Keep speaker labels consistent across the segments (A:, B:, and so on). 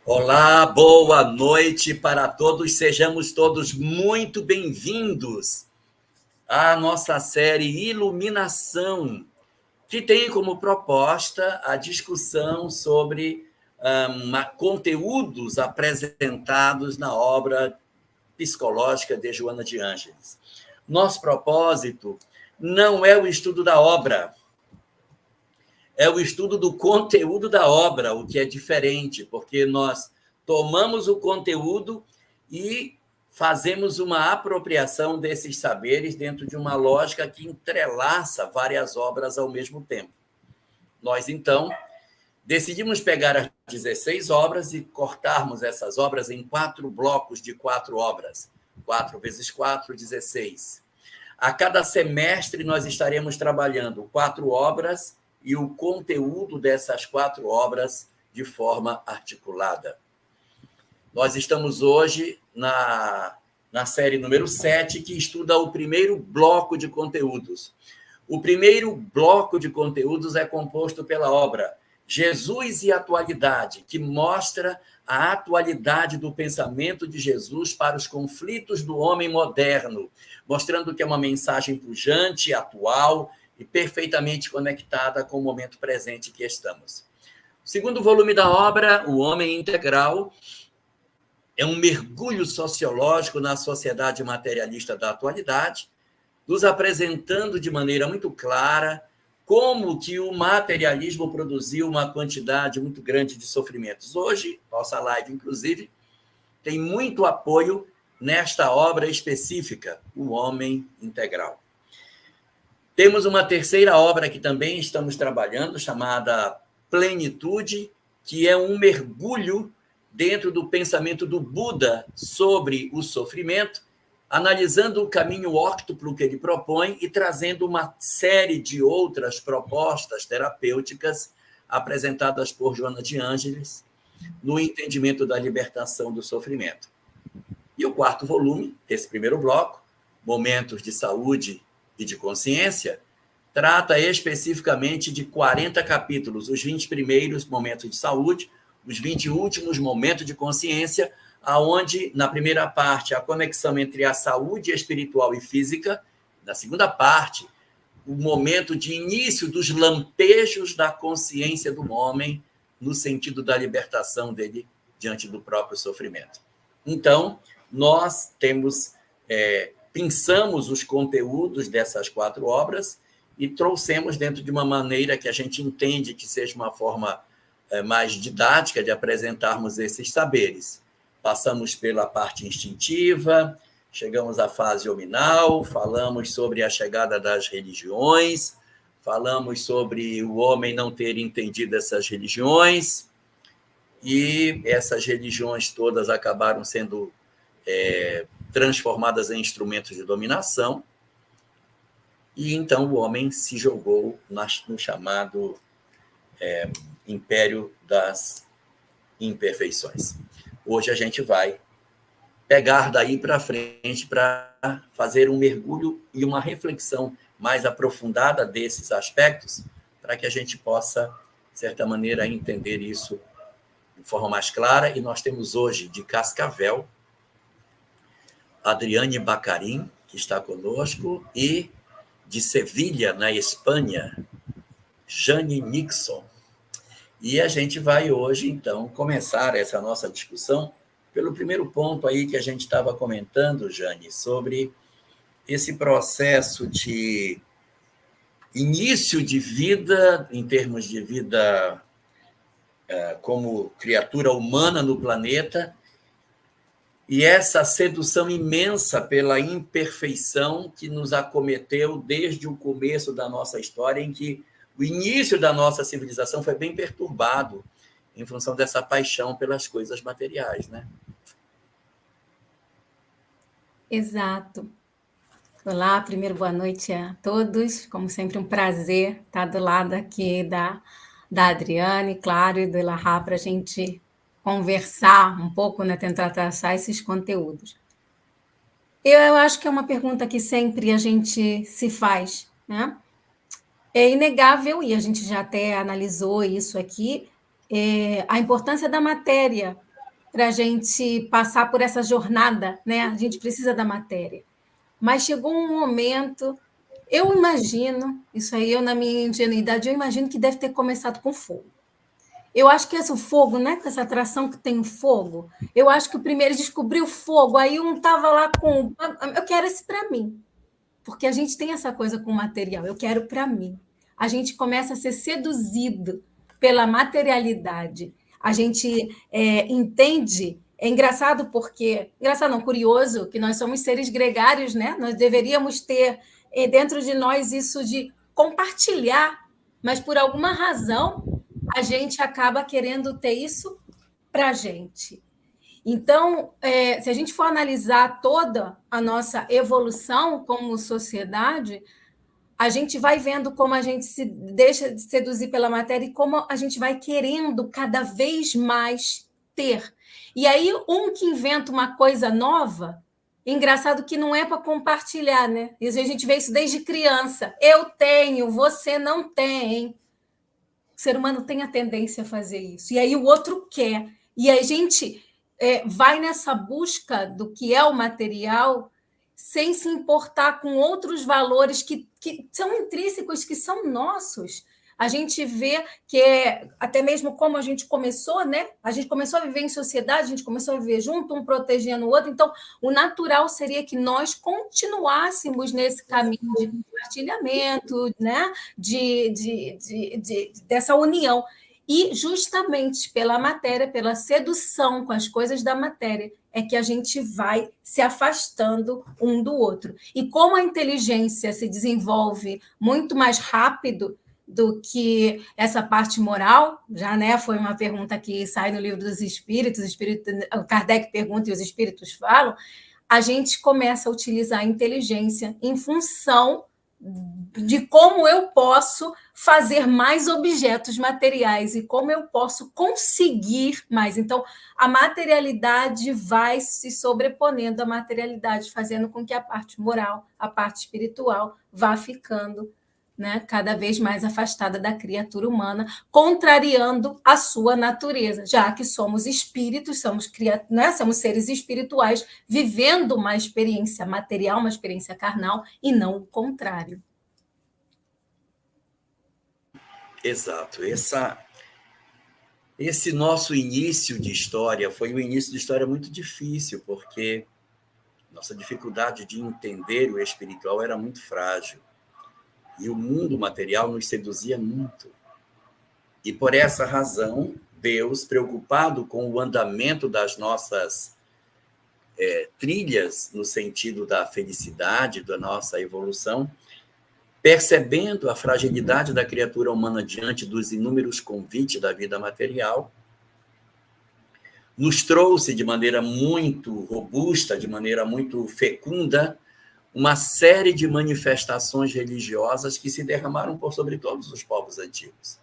A: Olá, boa noite para todos. Sejamos todos muito bem-vindos à nossa série Iluminação, que tem como proposta a discussão sobre conteúdos apresentados na obra psicológica de Joana de Ângeles. Nosso propósito não é o estudo da obra, é o estudo do conteúdo da obra, o que é diferente, porque nós tomamos o conteúdo e fazemos uma apropriação desses saberes dentro de uma lógica que entrelaça várias obras ao mesmo tempo. Nós, então, decidimos pegar as 16 obras e cortarmos essas obras em 4 blocos de 4 obras. 4 vezes 4, 16. A cada semestre, nós estaremos trabalhando 4 obras e o conteúdo dessas 4 obras de forma articulada. Nós estamos hoje na série número 7, que estuda o primeiro bloco de conteúdos. O primeiro bloco de conteúdos é composto pela obra Jesus e Atualidade, que mostra a atualidade do pensamento de Jesus para os conflitos do homem moderno, mostrando que é uma mensagem pujante, atual e perfeitamente conectada com o momento presente que estamos. O segundo volume da obra, O Homem Integral, é um mergulho sociológico na sociedade materialista da atualidade, nos apresentando de maneira muito clara como que o materialismo produziu uma quantidade muito grande de sofrimentos. Hoje, nossa live, inclusive, tem muito apoio nesta obra específica, O Homem Integral. Temos uma terceira obra que também estamos trabalhando, chamada Plenitude, que é um mergulho dentro do pensamento do Buda sobre o sofrimento, analisando o caminho óctuplo que ele propõe e trazendo uma série de outras propostas terapêuticas apresentadas por Joana de Ângeles no entendimento da libertação do sofrimento. E o quarto volume, esse primeiro bloco, Momentos de Saúde e de Consciência, trata especificamente de 40 capítulos, os 20 primeiros momentos de saúde, os 20 últimos momentos de consciência, aonde, na primeira parte, a conexão entre a saúde espiritual e física, na segunda parte, o momento de início dos lampejos da consciência do homem, no sentido da libertação dele diante do próprio sofrimento. Então, nós pensamos os conteúdos dessas 4 obras e trouxemos dentro de uma maneira que a gente entende que seja uma forma mais didática de apresentarmos esses saberes. Passamos pela parte instintiva, chegamos à fase hominal, falamos sobre a chegada das religiões, falamos sobre o homem não ter entendido essas religiões, e essas religiões todas acabaram sendo transformadas em instrumentos de dominação, e então o homem se jogou no chamado Império das Imperfeições. Hoje a gente vai pegar daí para frente para fazer um mergulho e uma reflexão mais aprofundada desses aspectos, para que a gente possa, de certa maneira, entender isso de forma mais clara. E nós temos hoje, de Cascavel, Adriane Bacarin, que está conosco, e de Sevilha, na Espanha, Jane Nixon. E a gente vai hoje, então, começar essa nossa discussão pelo primeiro ponto aí que a gente estava comentando, Jane, sobre esse processo de início de vida, em termos de vida como criatura humana no planeta, e essa sedução imensa pela imperfeição que nos acometeu desde o começo da nossa história, em que o início da nossa civilização foi bem perturbado em função dessa paixão pelas coisas materiais, né?
B: Exato. Olá, primeiro boa noite a todos. Como sempre, um prazer estar do lado aqui da Adriane, claro, e do Elahá para a gente conversar um pouco, né, tentar traçar esses conteúdos. Eu acho que é uma pergunta que sempre a gente se faz, né? É inegável, e a gente já até analisou isso aqui, a importância da matéria para a gente passar por essa jornada, né? A gente precisa da matéria. Mas chegou um momento, eu imagino, isso aí eu na minha ingenuidade, eu imagino que deve ter começado com fogo. Eu acho que esse fogo, né, com essa atração que tem o fogo, eu acho que o primeiro descobriu o fogo, aí um estava lá com, eu quero esse para mim. Porque a gente tem essa coisa com o material, eu quero para mim. A gente começa a ser seduzido pela materialidade. A gente entende, é engraçado porque, engraçado não, curioso, que nós somos seres gregários, né? Nós deveríamos ter dentro de nós isso de compartilhar, mas por alguma razão a gente acaba querendo ter isso para a gente. Então, se a gente for analisar toda a nossa evolução como sociedade, a gente vai vendo como a gente se deixa de seduzir pela matéria e como a gente vai querendo cada vez mais ter. E aí, um que inventa uma coisa nova, engraçado que não é para compartilhar, né? E a gente vê isso desde criança. Eu tenho, você não tem. O ser humano tem a tendência a fazer isso. E aí o outro quer. E a gente vai nessa busca do que é o material sem se importar com outros valores que são intrínsecos, que são nossos. A gente vê que até mesmo como a gente começou, né? A gente começou a viver em sociedade, a gente começou a viver junto, um protegendo o outro. Então, o natural seria que nós continuássemos nesse caminho de compartilhamento, né? Dessa união. E justamente pela matéria, pela sedução com as coisas da matéria, é que a gente vai se afastando um do outro. E como a inteligência se desenvolve muito mais rápido do que essa parte moral, já, né, foi uma pergunta que sai no livro dos espíritos, o Kardec pergunta e os espíritos falam, a gente começa a utilizar a inteligência em função de como eu posso fazer mais objetos materiais e como eu posso conseguir mais. Então, a materialidade vai se sobreponendo à materialidade, fazendo com que a parte moral, a parte espiritual, vá ficando, né, cada vez mais afastada da criatura humana, contrariando a sua natureza, já que somos espíritos, somos seres espirituais, vivendo uma experiência material, uma experiência carnal, e não o contrário.
A: Exato. Esse nosso início de história foi um início de história muito difícil, porque nossa dificuldade de entender o espiritual era muito frágil. E o mundo material nos seduzia muito. E por essa razão, Deus, preocupado com o andamento das nossas trilhas, no sentido da felicidade, da nossa evolução, percebendo a fragilidade da criatura humana diante dos inúmeros convites da vida material, nos trouxe de maneira muito robusta, de maneira muito fecunda, uma série de manifestações religiosas que se derramaram por sobre todos os povos antigos.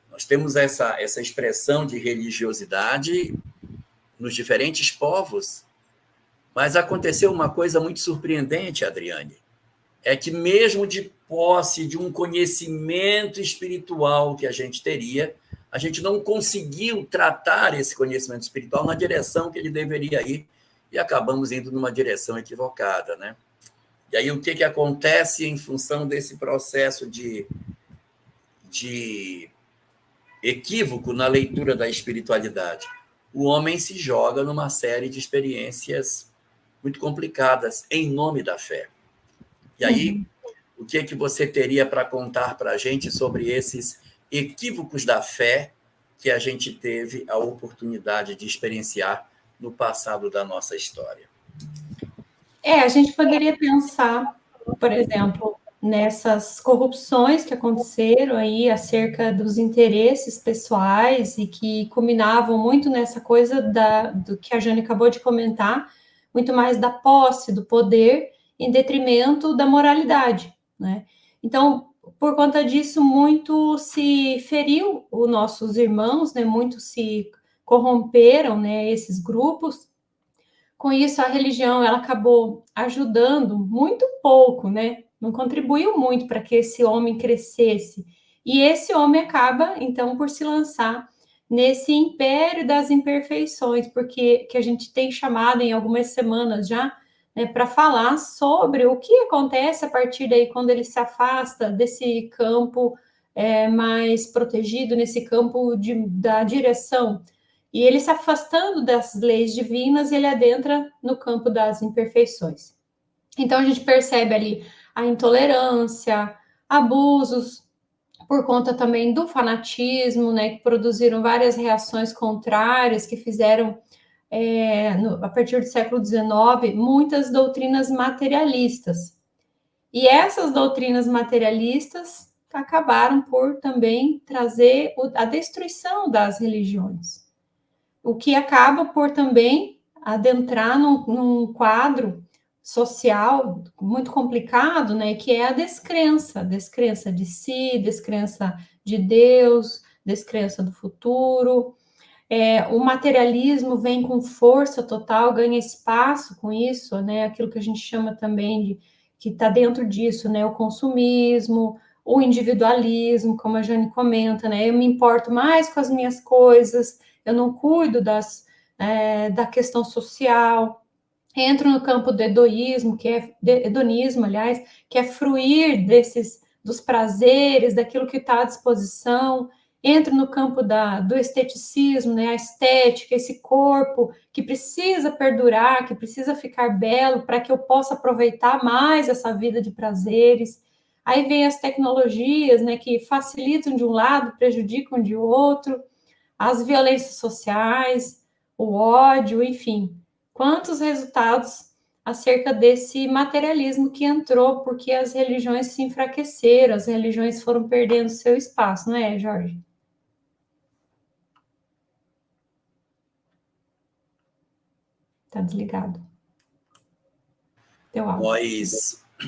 A: Nós temos essa expressão de religiosidade nos diferentes povos, mas aconteceu uma coisa muito surpreendente, Adriane, é que mesmo de posse de um conhecimento espiritual que a gente teria, a gente não conseguiu tratar esse conhecimento espiritual na direção que ele deveria ir e acabamos indo numa direção equivocada, né? E aí, o que acontece em função desse processo de equívoco na leitura da espiritualidade? O homem se joga numa série de experiências muito complicadas em nome da fé. E aí, o que você teria para contar para a gente sobre esses equívocos da fé que a gente teve a oportunidade de experienciar no passado da nossa história?
C: A gente poderia pensar, por exemplo, nessas corrupções que aconteceram aí acerca dos interesses pessoais e que culminavam muito nessa coisa do que a Jane acabou de comentar, muito mais da posse, do poder, em detrimento da moralidade, né? Então, por conta disso, muito se feriu os nossos irmãos, né? Muito se corromperam, né? Esses grupos. Com isso, a religião ela acabou ajudando muito pouco, né? Não contribuiu muito para que esse homem crescesse. E esse homem acaba, então, por se lançar nesse império das imperfeições, porque que a gente tem chamado em algumas semanas já, né, para falar sobre o que acontece a partir daí quando ele se afasta desse campo mais protegido, nesse campo da direção. E ele se afastando das leis divinas, ele adentra no campo das imperfeições. Então a gente percebe ali a intolerância, abusos, por conta também do fanatismo, né, que produziram várias reações contrárias, que fizeram, a partir do século XIX, muitas doutrinas materialistas. E essas doutrinas materialistas acabaram por também trazer a destruição das religiões, o que acaba por também adentrar num quadro social muito complicado, né, que é a descrença de si, descrença de Deus, descrença do futuro. O materialismo vem com força total, ganha espaço com isso, né, aquilo que a gente chama também de, que está dentro disso, né, o consumismo, o individualismo, como a Jane comenta, né, eu me importo mais com as minhas coisas, eu não cuido da questão social. Entro no campo do hedonismo, aliás, que é fruir dos prazeres, daquilo que está à disposição. Entro no campo do esteticismo, né, a estética, esse corpo que precisa perdurar, que precisa ficar belo para que eu possa aproveitar mais essa vida de prazeres. Aí vem as tecnologias, né, que facilitam de um lado, prejudicam de outro, as violências sociais, o ódio, enfim. Quantos resultados acerca desse materialismo que entrou, porque as religiões se enfraqueceram, as religiões foram perdendo seu espaço, não é, Jorge? Está desligado. Teu áudio.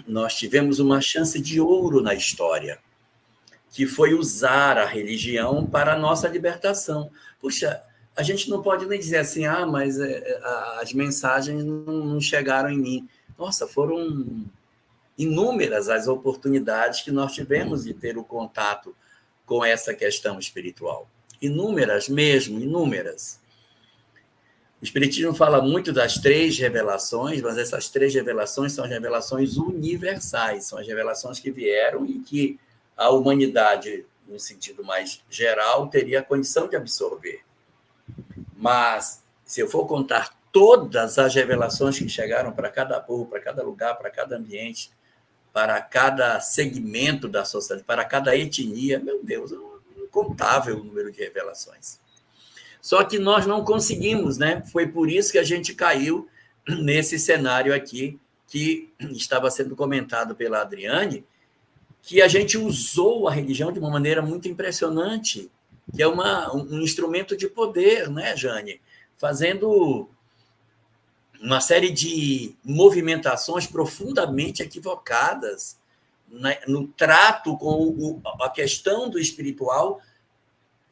A: Nós tivemos uma chance de ouro na história, que foi usar a religião para a nossa libertação. Puxa, a gente não pode nem dizer assim, mas as mensagens não chegaram em mim. Nossa, foram inúmeras as oportunidades que nós tivemos de ter o contato com essa questão espiritual. Inúmeras mesmo, inúmeras. O Espiritismo fala muito das 3 revelações, mas essas 3 revelações são as revelações universais, são as revelações que vieram e que a humanidade, no sentido mais geral, teria a condição de absorver. Mas, se eu for contar todas as revelações que chegaram para cada povo, para cada lugar, para cada ambiente, para cada segmento da sociedade, para cada etnia, meu Deus, é um incontável o número de revelações. Só que nós não conseguimos, né? Foi por isso que a gente caiu nesse cenário aqui, que estava sendo comentado pela Adriane, que a gente usou a religião de uma maneira muito impressionante, que é um instrumento de poder, né, Jane? Fazendo uma série de movimentações profundamente equivocadas, né, no trato com a questão do espiritual,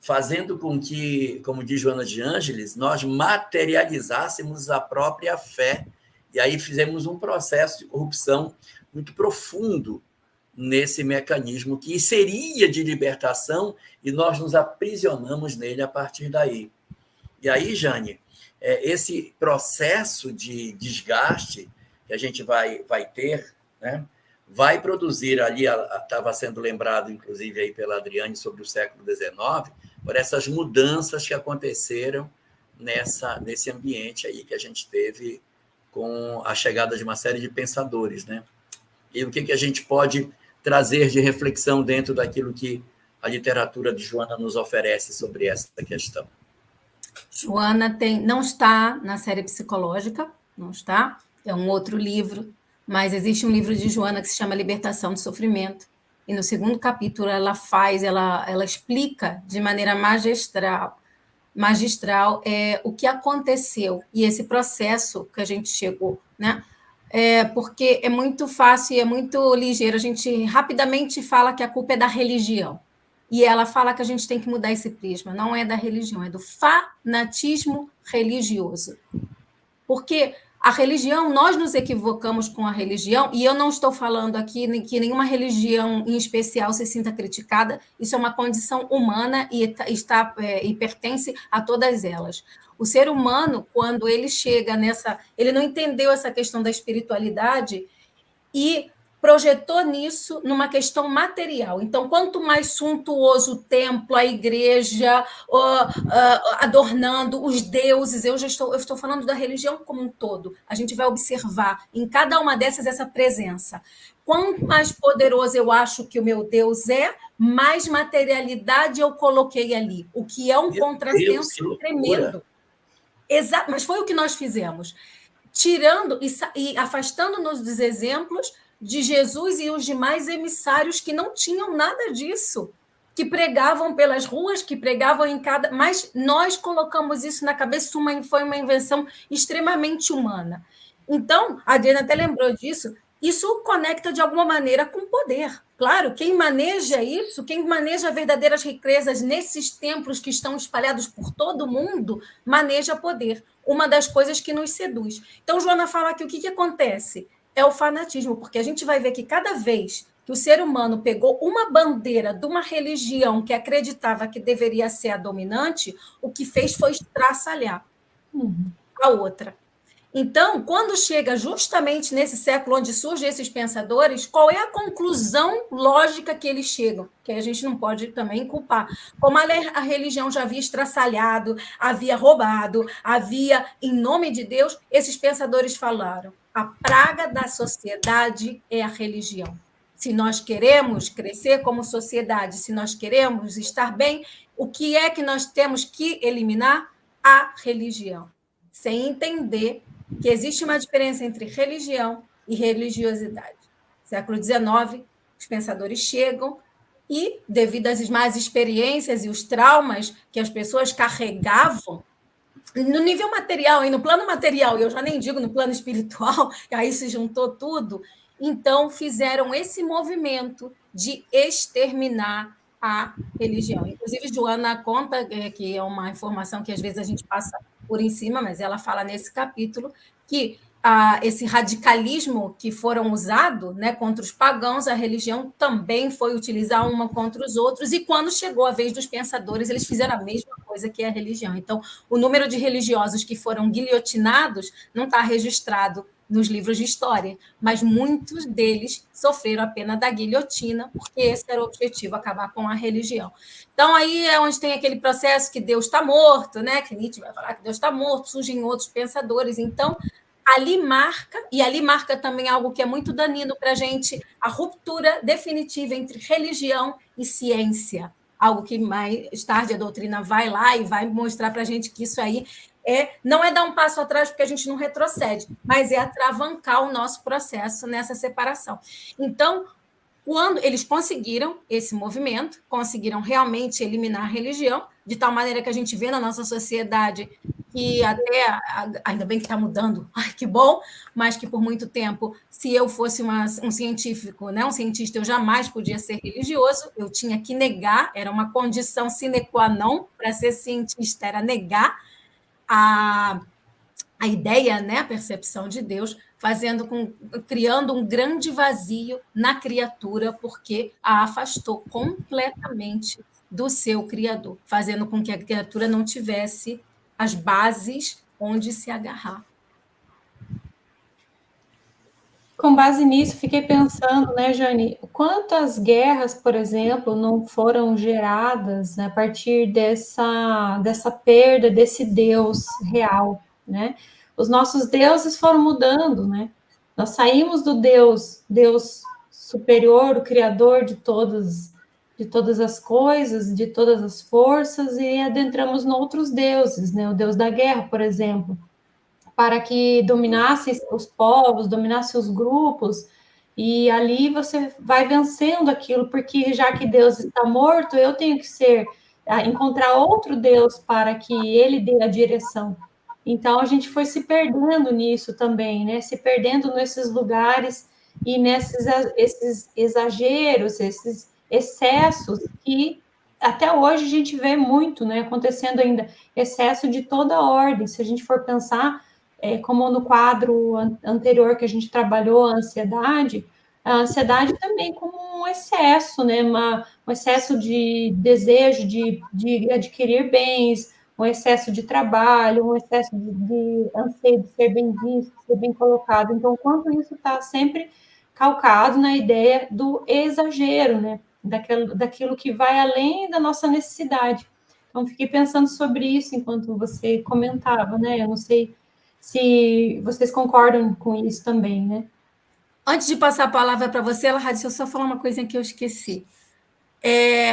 A: fazendo com que, como diz Joana de Ângeles, nós materializássemos a própria fé. E aí fizemos um processo de corrupção muito profundo nesse mecanismo que seria de libertação e nós nos aprisionamos nele a partir daí. E aí, Jane, esse processo de desgaste que a gente vai ter, né, vai produzir ali, estava sendo lembrado, inclusive, aí pela Adriane, sobre o século XIX, por essas mudanças que aconteceram nesse ambiente aí que a gente teve com a chegada de uma série de pensadores, né? E o que a gente pode trazer de reflexão dentro daquilo que a literatura de Joana nos oferece sobre essa questão?
B: Joana não está na série psicológica, não está, é um outro livro, mas existe um livro de Joana que se chama Libertação do Sofrimento, e no 2º capítulo ela explica de maneira magistral o que aconteceu e esse processo que a gente chegou, né? Porque é muito fácil e é muito ligeiro, a gente rapidamente fala que a culpa é da religião, e ela fala que a gente tem que mudar esse prisma, não é da religião, é do fanatismo religioso, porque A religião, nós nos equivocamos com a religião, e eu não estou falando aqui que nenhuma religião em especial se sinta criticada, isso é uma condição humana e pertence a todas elas. O ser humano, quando ele chega ele não entendeu essa questão da espiritualidade e projetou nisso numa questão material. Então, quanto mais suntuoso o templo, a igreja, adornando os deuses, eu estou falando da religião como um todo. A gente vai observar em cada uma dessas essa presença. Quanto mais poderoso eu acho que o meu Deus é, mais materialidade eu coloquei ali, o que é um contrassenso tremendo. Exato, mas foi o que nós fizemos. Tirando e afastando-nos dos exemplos de Jesus e os demais emissários que não tinham nada disso, que pregavam pelas ruas, que pregavam em cada... Mas nós colocamos isso na cabeça, foi uma invenção extremamente humana. Então, a Adriana até lembrou disso, isso conecta de alguma maneira com poder. Claro, quem maneja isso, quem maneja verdadeiras riquezas nesses templos que estão espalhados por todo o mundo, maneja poder. Uma das coisas que nos seduz. Então, Joana fala que o que acontece? É o fanatismo, porque a gente vai ver que cada vez que o ser humano pegou uma bandeira de uma religião que acreditava que deveria ser a dominante, o que fez foi estraçalhar a outra. Então, quando chega justamente nesse século onde surgem esses pensadores, qual é a conclusão lógica que eles chegam? Que a gente não pode também culpar. Como a religião já havia estraçalhado, havia roubado, havia, em nome de Deus, esses pensadores falaram: a praga da sociedade é a religião. Se nós queremos crescer como sociedade, se nós queremos estar bem, o que é que nós temos que eliminar? A religião. Sem entender que existe uma diferença entre religião e religiosidade. Século XIX, os pensadores chegam e, devido às más experiências e os traumas que as pessoas carregavam, no nível material, e no plano material, eu já nem digo no plano espiritual, aí se juntou tudo, então fizeram esse movimento de exterminar a religião. Inclusive, Joana conta, que é uma informação que às vezes a gente passa por em cima, mas ela fala nesse capítulo que esse radicalismo que foram usados, né, contra os pagãos, a religião também foi utilizar uma contra os outros, e quando chegou a vez dos pensadores, eles fizeram a mesma coisa que a religião. Então, o número de religiosos que foram guilhotinados não está registrado nos livros de história, mas muitos deles sofreram a pena da guilhotina, porque esse era o objetivo, acabar com a religião. Então, aí é onde tem aquele processo que Deus está morto, né? Que Nietzsche vai falar que Deus está morto, surgem outros pensadores. Então, ali marca também algo que é muito danino para a gente, a ruptura definitiva entre religião e ciência. Algo que mais tarde a doutrina vai lá e vai mostrar para a gente que isso aí não é dar um passo atrás porque a gente não retrocede, mas é atravancar o nosso processo nessa separação. Então, quando eles conseguiram esse movimento, conseguiram realmente eliminar a religião, de tal maneira que a gente vê na nossa sociedade que até, ainda bem que está mudando, ai, que bom, mas que por muito tempo, se eu fosse um científico, né, um cientista, eu jamais podia ser religioso, eu tinha que negar, era uma condição sine qua non para ser cientista, era negar a ideia, né, a percepção de Deus, criando um grande vazio na criatura, porque a afastou completamente do seu Criador, fazendo com que a criatura não tivesse as bases onde se agarrar.
C: Com base nisso, fiquei pensando, né, Jane, quantas guerras, por exemplo, não foram geradas, né, a partir dessa perda desse Deus real, né? Os nossos deuses foram mudando, né? Nós saímos do Deus superior, o Criador de todas as coisas, de todas as forças, e adentramos em outros deuses, né? O Deus da guerra, por exemplo, para que dominasse os povos, dominasse os grupos, e ali você vai vencendo aquilo, porque já que Deus está morto, eu tenho que encontrar outro Deus para que ele dê a direção. Então, a gente foi se perdendo nisso também, né? Se perdendo nesses lugares e esses exageros, esses excessos que até hoje a gente vê muito, né? Acontecendo ainda, excesso de toda ordem. Se a gente for pensar, como no quadro anterior que a gente trabalhou, a ansiedade também como um excesso, né? Um excesso de desejo de adquirir bens, um excesso de trabalho, um excesso de anseio de ser bem visto, de ser bem colocado. Então, quanto isso está sempre calcado na ideia do exagero, né? Daquilo que vai além da nossa necessidade. Então, fiquei pensando sobre isso enquanto você comentava, né? Eu não sei se vocês concordam com isso também, né?
B: Antes de passar a palavra para você, Lara, deixa eu só falar uma coisinha que eu esqueci.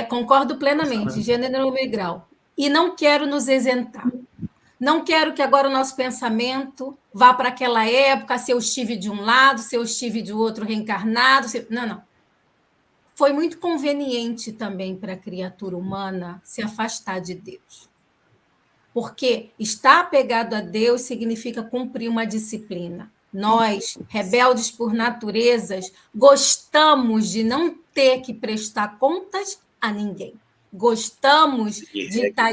B: Concordo plenamente, gênero e grau. E não quero nos isentar. Não quero que agora o nosso pensamento vá para aquela época, se eu estive de um lado, se eu estive de outro reencarnado. Não. Foi muito conveniente também para a criatura humana se afastar de Deus. Porque estar apegado a Deus significa cumprir uma disciplina. Nós, rebeldes por naturezas, gostamos de não ter que prestar contas a ninguém. Gostamos de estar.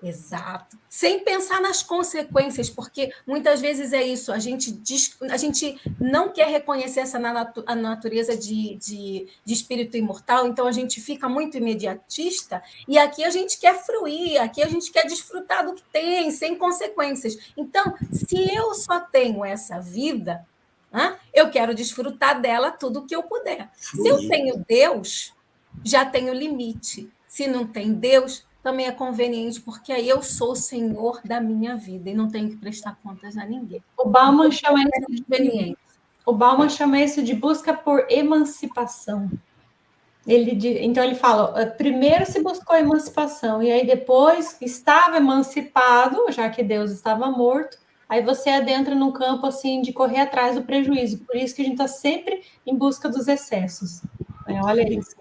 B: Exato. Sem pensar nas consequências, porque muitas vezes é isso, a gente não quer reconhecer a natureza de espírito imortal, então a gente fica muito imediatista, e aqui a gente quer fruir, aqui a gente quer desfrutar do que tem, sem consequências. Então, se eu só tenho essa vida, eu quero desfrutar dela tudo o que eu puder. Se eu tenho Deus, já tenho limite. Se não tem Deus, também é conveniente, porque aí eu sou o senhor da minha vida e não tenho que prestar contas a ninguém.
C: O Bauman chama isso de busca por emancipação. Então ele fala, primeiro se buscou a emancipação, e aí depois estava emancipado, já que Deus estava morto, aí você adentra num campo assim de correr atrás do prejuízo. Por isso que a gente está sempre em busca dos excessos. Olha isso.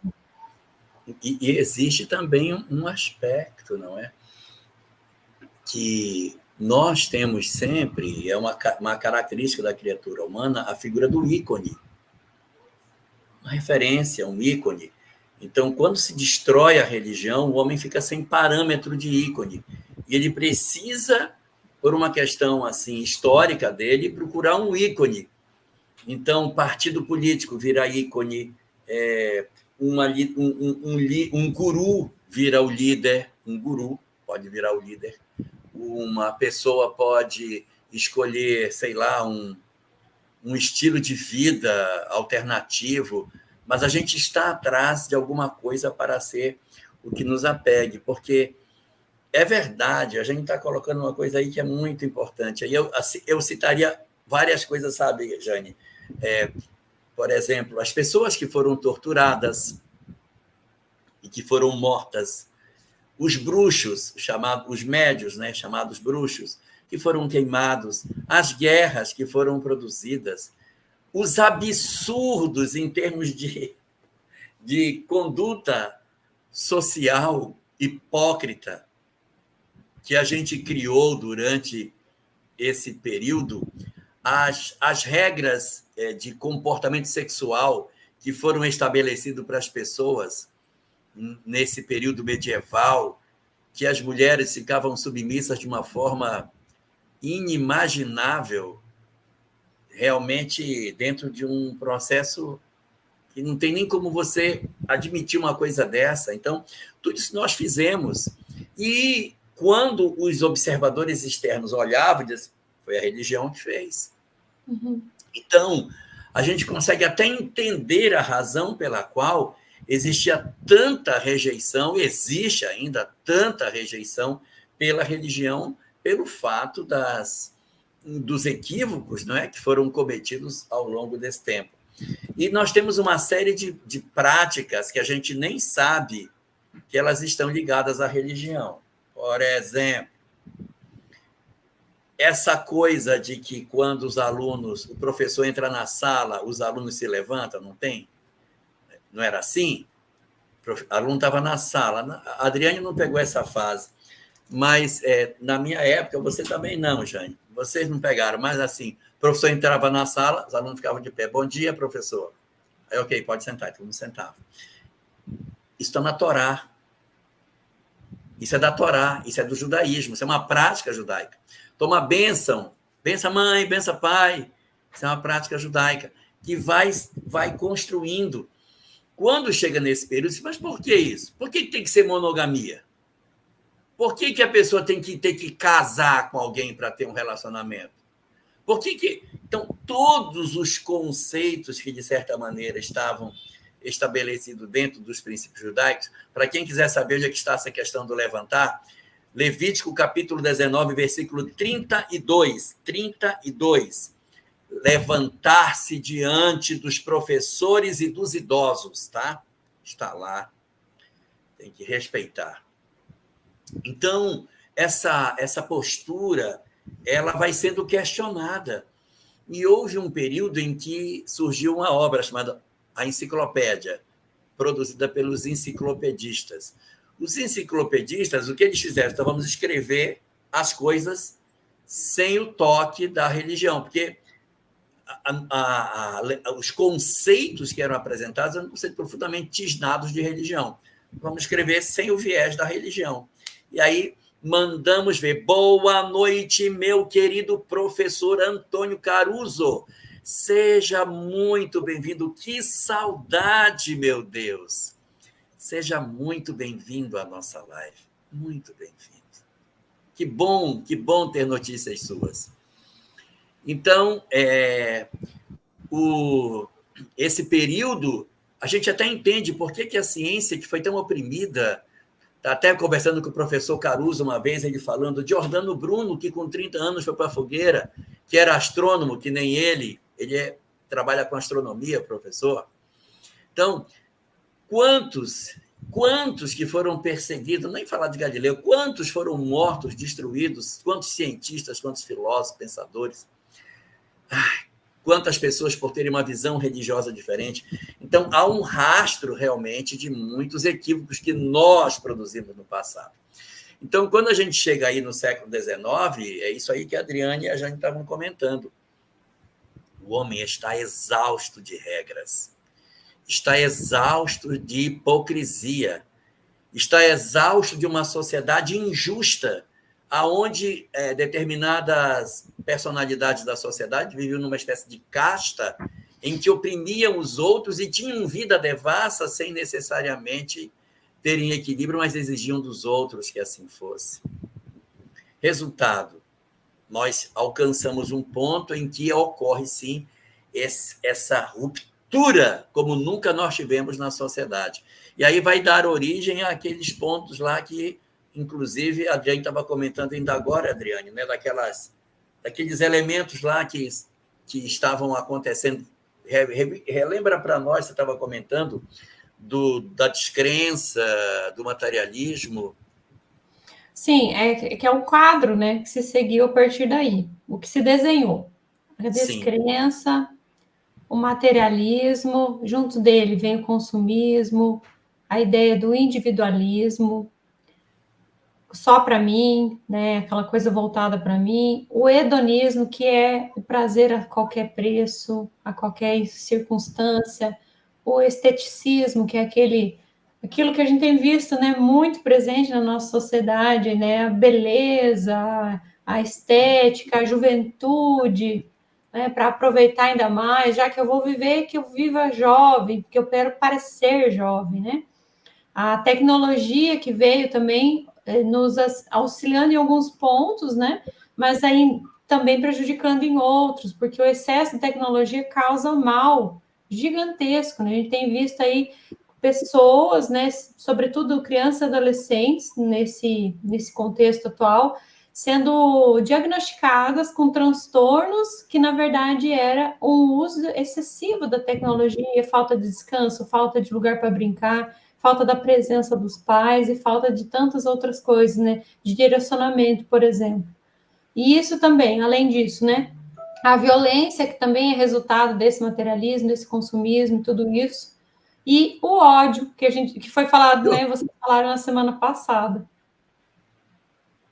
A: E existe também um aspecto, não é? Que nós temos sempre, é uma característica da criatura humana, a figura do ícone. Uma referência, um ícone. Então, quando se destrói a religião, o homem fica sem parâmetro de ícone. E ele precisa, por uma questão assim histórica dele, procurar um ícone. Então, partido político vira ícone, um guru vira o líder, um guru pode virar o líder, uma pessoa pode escolher, sei lá, um estilo de vida alternativo, mas a gente está atrás de alguma coisa para ser o que nos apegue, porque é verdade, a gente está colocando uma coisa aí que é muito importante. Aí eu citaria várias coisas, sabe, Jane? Por exemplo, as pessoas que foram torturadas e que foram mortas, os bruxos, os médios, né, chamados bruxos, que foram queimados, as guerras que foram produzidas, os absurdos em termos de conduta social hipócrita que a gente criou durante esse período, as regras de comportamento sexual que foram estabelecidas para as pessoas nesse período medieval, que as mulheres ficavam submissas de uma forma inimaginável, realmente dentro de um processo que não tem nem como você admitir uma coisa dessa. Então, tudo isso nós fizemos. E quando os observadores externos olhavam, diziam, foi a religião que fez.
C: Uhum.
A: Então, a gente consegue até entender a razão pela qual existia tanta rejeição, existe ainda tanta rejeição pela religião, pelo fato dos equívocos, não é, que foram cometidos ao longo desse tempo. E nós temos uma série de práticas que a gente nem sabe que elas estão ligadas à religião. Por exemplo, essa coisa de que quando o professor entra na sala, os alunos se levantam, não tem? Não era assim? O aluno estava na sala. A Adriane não pegou essa fase, mas na minha época, você também não, Jane. Vocês não pegaram, mas assim, o professor entrava na sala, os alunos ficavam de pé. Bom dia, professor. Aí, ok, pode sentar. Todo mundo sentava. Isso está na Torá. Isso é da Torá, isso é do judaísmo, isso é uma prática judaica. Toma bênção bença mãe, bença pai. Isso é uma prática judaica que vai construindo. Quando chega nesse período, mas por que isso? Por que tem que ser monogamia? Por que a pessoa tem que ter que casar com alguém para ter um relacionamento? Por que... Então, todos os conceitos que, de certa maneira, estavam estabelecidos dentro dos princípios judaicos, para quem quiser saber onde é que está essa questão do levantar, Levítico, capítulo 19, versículo 32. 32. Levantar-se diante dos professores e dos idosos, tá? Está lá. Tem que respeitar. Então, essa postura, ela vai sendo questionada. E houve um período em que surgiu uma obra chamada A Enciclopédia, produzida pelos enciclopedistas. Os enciclopedistas, o que eles fizeram? Então, vamos escrever as coisas sem o toque da religião, porque os conceitos que eram apresentados eram conceitos profundamente tisnados de religião. Vamos escrever sem o viés da religião. E aí mandamos ver. Boa noite, meu querido professor Antônio Caruso. Seja muito bem-vindo. Que saudade, meu Deus. Seja muito bem-vindo à nossa live. Muito bem-vindo. Que bom ter notícias suas. Então, esse período, a gente até entende por que a ciência, que foi tão oprimida, está até conversando com o professor Caruso uma vez, ele falando de Giordano Bruno, que com 30 anos foi para a fogueira, que era astrônomo, que nem ele trabalha com astronomia, professor. Então, quantos que foram perseguidos, nem falar de Galileu, quantos foram mortos, destruídos, quantos cientistas, quantos filósofos, pensadores, quantas pessoas por terem uma visão religiosa diferente. Então, há um rastro, realmente, de muitos equívocos que nós produzimos no passado. Então, quando a gente chega aí no século XIX, é isso aí que a Adriane e a Jane estavam comentando. O homem está exausto de regras, está exausto de hipocrisia, está exausto de uma sociedade injusta, aonde determinadas personalidades da sociedade viviam numa espécie de casta em que oprimiam os outros e tinham vida devassa sem necessariamente terem equilíbrio, mas exigiam dos outros que assim fosse. Resultado, nós alcançamos um ponto em que ocorre, sim, essa ruptura como nunca nós tivemos na sociedade. E aí vai dar origem àqueles pontos lá que, inclusive, a Adriane estava comentando ainda agora, Adriane, né, daqueles elementos lá que estavam acontecendo. Relembra para nós, você estava comentando, da descrença, do materialismo.
C: Sim, que é um quadro, né, que se seguiu a partir daí, o que se desenhou. A descrença, sim, o materialismo, junto dele vem o consumismo, a ideia do individualismo, só para mim, né, aquela coisa voltada para mim, o hedonismo, que é o prazer a qualquer preço, a qualquer circunstância, o esteticismo, que é aquilo que a gente tem visto, né, muito presente na nossa sociedade, né, a beleza, a estética, a juventude, né, para aproveitar ainda mais, já que eu vou viver, que eu viva jovem, porque eu quero parecer jovem, né? A tecnologia que veio também nos auxiliando em alguns pontos, né? Mas aí também prejudicando em outros, porque o excesso de tecnologia causa mal gigantesco, né? A gente tem visto aí pessoas, né, sobretudo crianças e adolescentes, nesse contexto atual, sendo diagnosticadas com transtornos que, na verdade, era um uso excessivo da tecnologia, falta de descanso, falta de lugar para brincar, falta da presença dos pais e falta de tantas outras coisas, né, de direcionamento, por exemplo. E isso também, além disso, né, a violência, que também é resultado desse materialismo, desse consumismo, tudo isso, e o ódio, que foi falado, né, vocês falaram na semana passada.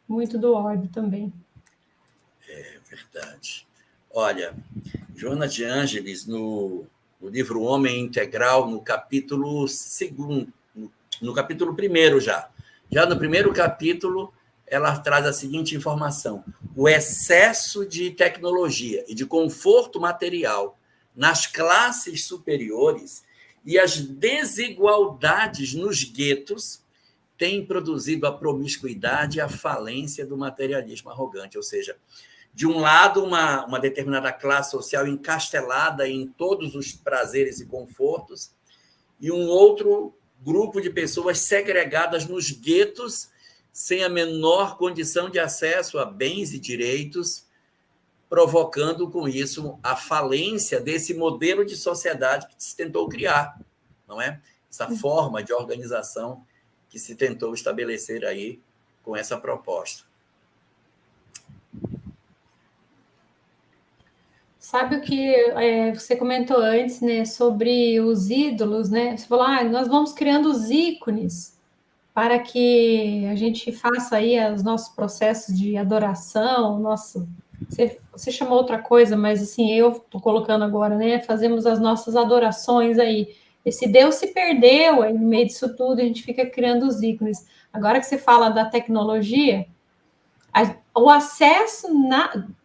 C: Muito do ódio também.
A: É verdade. Olha, Joana de Ângeles, no livro Homem Integral, no capítulo 2, no capítulo 1 já no primeiro capítulo, ela traz a seguinte informação: o excesso de tecnologia e de conforto material nas classes superiores e as desigualdades nos guetos têm produzido a promiscuidade e a falência do materialismo arrogante. Ou seja, de um lado, uma determinada classe social encastelada em todos os prazeres e confortos, e um outro grupo de pessoas segregadas nos guetos, sem a menor condição de acesso a bens e direitos, provocando com isso a falência desse modelo de sociedade que se tentou criar, não é? Essa forma de organização que se tentou estabelecer aí com essa proposta.
C: Sabe o que você comentou antes, né, sobre os ídolos, né? Você falou, nós vamos criando os ícones para que a gente faça aí os nossos processos de adoração, você chamou outra coisa, mas assim, eu estou colocando agora, né? Fazemos as nossas adorações aí. Esse Deus se perdeu aí no meio disso tudo, a gente fica criando os ícones. Agora que você fala da tecnologia, o acesso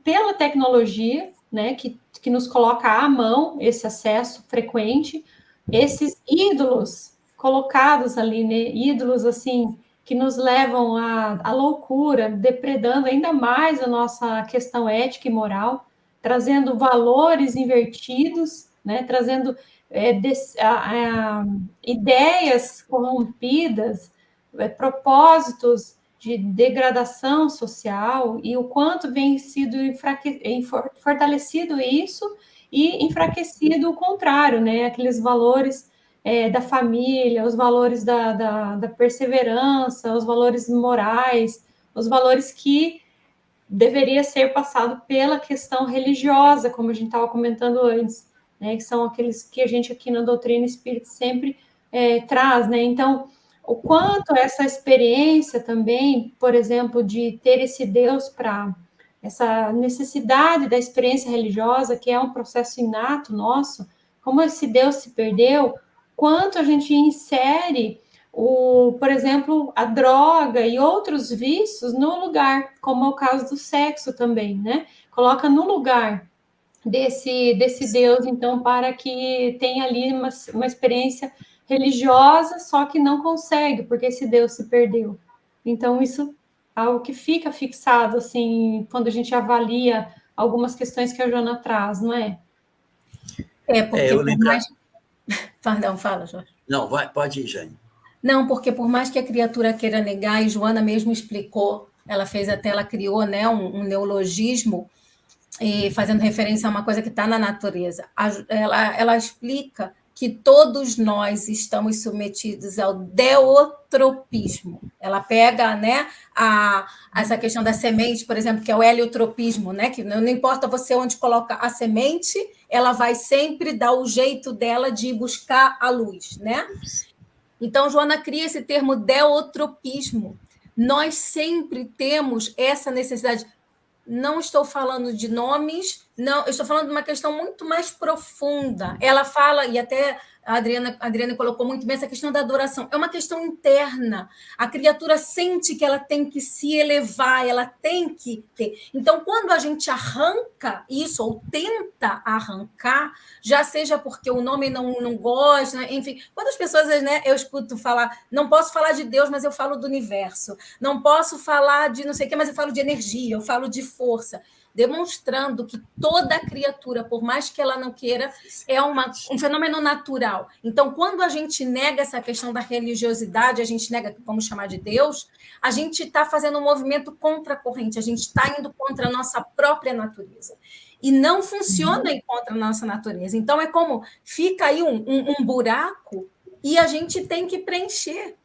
C: pela tecnologia, né, que nos coloca à mão esse acesso frequente, esses ídolos colocados ali, né, ídolos assim, que nos levam à loucura, depredando ainda mais a nossa questão ética e moral, trazendo valores invertidos, né, trazendo ideias corrompidas, propósitos de degradação social, e o quanto vem sido fortalecido isso e enfraquecido o contrário, né? Aqueles valores da família, os valores da perseverança, os valores morais, os valores que deveria ser passado pela questão religiosa, como a gente estava comentando antes, né? Que são aqueles que a gente aqui na doutrina espírita sempre traz, né? Então, o quanto essa experiência também, por exemplo, de ter esse Deus para essa necessidade da experiência religiosa, que é um processo inato nosso, como esse Deus se perdeu, quanto a gente insere por exemplo, a droga e outros vícios no lugar, como é o caso do sexo também, né? Coloca no lugar desse Deus, então, para que tenha ali uma experiência religiosa, só que não consegue, porque esse Deus se perdeu. Então, isso é algo que fica fixado, assim, quando a gente avalia algumas questões que a Joana traz, não é?
B: Porque por mais... Perdão, fala, Jorge.
A: Não, pode ir, Jane.
B: Não, porque por mais que a criatura queira negar, e Joana mesmo explicou, ela criou, né, um neologismo, fazendo referência a uma coisa que está na natureza. Ela explica que todos nós estamos submetidos ao deutropismo. Ela pega, né, essa questão da semente, por exemplo, que é o heliotropismo, né, que não importa você onde coloca a semente, ela vai sempre dar o jeito dela de buscar a luz, né? Então, Joana cria esse termo deutropismo. Nós sempre temos essa necessidade. Não estou falando de nomes, não, eu estou falando de uma questão muito mais profunda. Ela fala, e até a Adriana colocou muito bem essa questão da adoração, é uma questão interna. A criatura sente que ela tem que se elevar, ela tem que ter. Então, quando a gente arranca isso, ou tenta arrancar, já seja porque o nome não gosta, né? Enfim, quantas pessoas, né, eu escuto falar, não posso falar de Deus, mas eu falo do universo, não posso falar de não sei o quê, mas eu falo de energia, eu falo de força, demonstrando que toda criatura, por mais que ela não queira, é um fenômeno natural. Então, quando a gente nega essa questão da religiosidade, a gente nega, vamos chamar de Deus, a gente está fazendo um movimento contra a corrente, a gente está indo contra a nossa própria natureza. E não funciona em contra a nossa natureza. Então, é como fica aí um buraco e a gente tem que preencher.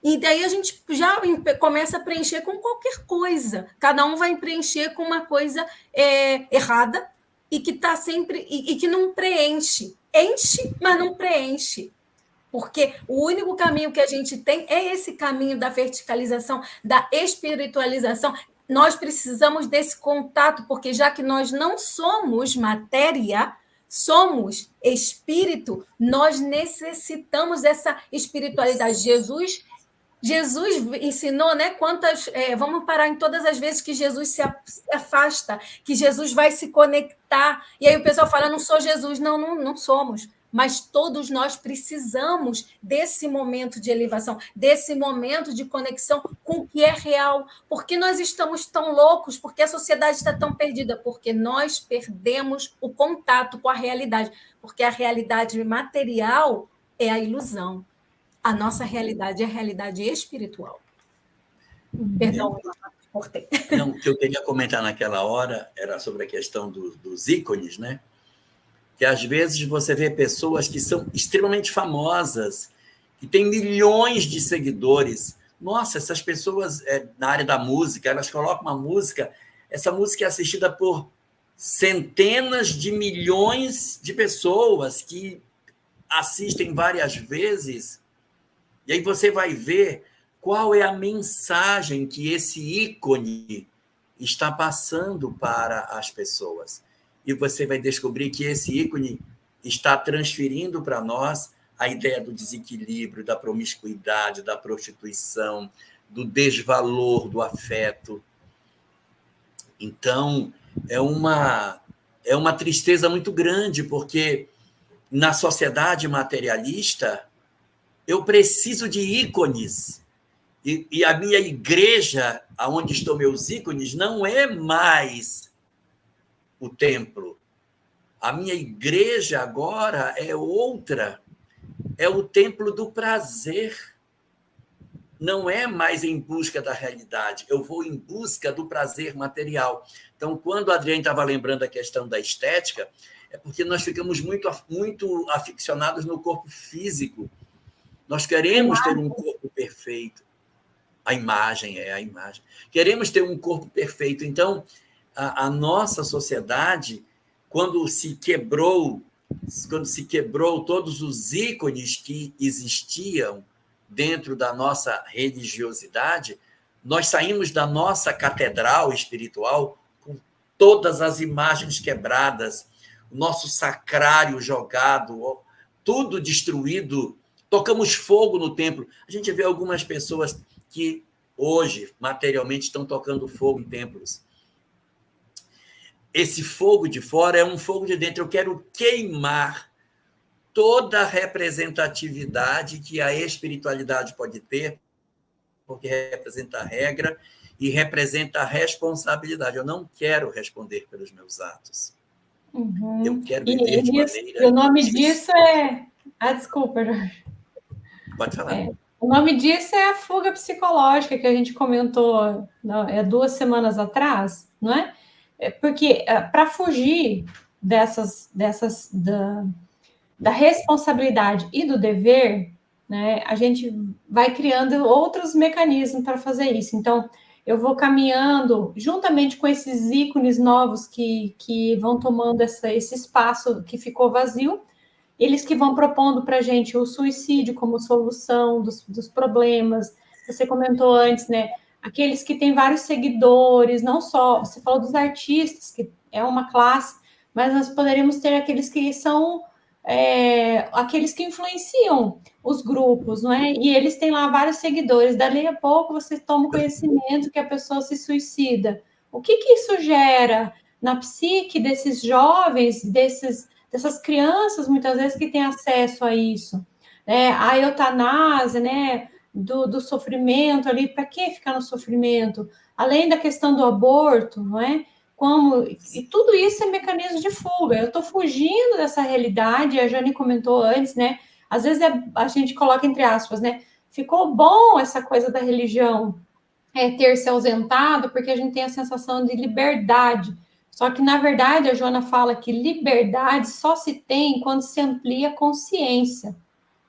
B: E daí a gente já começa a preencher com qualquer coisa. Cada um vai preencher com uma coisa errada e que está sempre e que não preenche. Enche, mas não preenche. Porque o único caminho que a gente tem é esse caminho da verticalização, da espiritualização. Nós precisamos desse contato, porque já que nós não somos matéria, somos espírito, nós necessitamos dessa espiritualidade. Jesus ensinou, né? Vamos parar em todas as vezes que Jesus se afasta, que Jesus vai se conectar. E aí o pessoal fala, não sou Jesus. Não somos. Mas todos nós precisamos desse momento de elevação, desse momento de conexão com o que é real. Por que nós estamos tão loucos? Por que a sociedade está tão perdida? Porque nós perdemos o contato com a realidade. Porque a realidade material é a ilusão. A nossa realidade é a realidade espiritual. Perdão, cortei.
A: Não, o que eu queria comentar naquela hora era sobre a questão dos ícones, né? Que às vezes você vê pessoas que são extremamente famosas, que têm milhões de seguidores. Nossa, essas pessoas na área da música, elas colocam uma música, essa música é assistida por centenas de milhões de pessoas que assistem várias vezes. E aí você vai ver qual é a mensagem que esse ícone está passando para as pessoas. E você vai descobrir que esse ícone está transferindo para nós a ideia do desequilíbrio, da promiscuidade, da prostituição, do desvalor do afeto. Então, é uma tristeza muito grande, porque na sociedade materialista, eu preciso de ícones. E a minha igreja, onde estão meus ícones, não é mais o templo. A minha igreja agora é outra. É o templo do prazer. Não é mais em busca da realidade. Eu vou em busca do prazer material. Então, quando a Adriane estava lembrando a questão da estética, é porque nós ficamos muito aficionados no corpo físico. Nós queremos ter um corpo perfeito. A imagem. Queremos ter um corpo perfeito. Então, a nossa sociedade, quando se quebrou todos os ícones que existiam dentro da nossa religiosidade, nós saímos da nossa catedral espiritual com todas as imagens quebradas, o nosso sacrário jogado, tudo destruído. Tocamos fogo no templo. A gente vê algumas pessoas que hoje, materialmente, estão tocando fogo em templos. Esse fogo de fora é um fogo de dentro. Eu quero queimar toda a representatividade que a espiritualidade pode ter, porque representa a regra e representa a responsabilidade. Eu não quero responder pelos meus atos. Eu quero viver de maneira...
C: E o nome disso é... desculpa, Jorge.
A: Pode falar.
C: O nome disso é a fuga psicológica que a gente comentou 2 semanas atrás, não é? Porque para fugir da responsabilidade e do dever, né, a gente vai criando outros mecanismos para fazer isso. Então, eu vou caminhando juntamente com esses ícones novos que vão tomando esse espaço que ficou vazio, eles que vão propondo para a gente o suicídio como solução dos problemas. Você comentou antes, né? Aqueles que têm vários seguidores, não só... Você falou dos artistas, que é uma classe, mas nós poderíamos ter aqueles que são... aqueles que influenciam os grupos, não é? E eles têm lá vários seguidores. Dali a pouco você toma conhecimento que a pessoa se suicida. O que isso gera na psique desses jovens, dessas crianças, muitas vezes, que têm acesso a isso? A eutanásia, né? Do sofrimento ali, para que ficar no sofrimento? Além da questão do aborto, não é? E tudo isso é mecanismo de fuga. Eu estou fugindo dessa realidade, a Jane comentou antes, né? Às vezes a gente coloca entre aspas, né? Ficou bom essa coisa da religião ter se ausentado, porque a gente tem a sensação de liberdade. Só que, na verdade, a Joana fala que liberdade só se tem quando se amplia a consciência.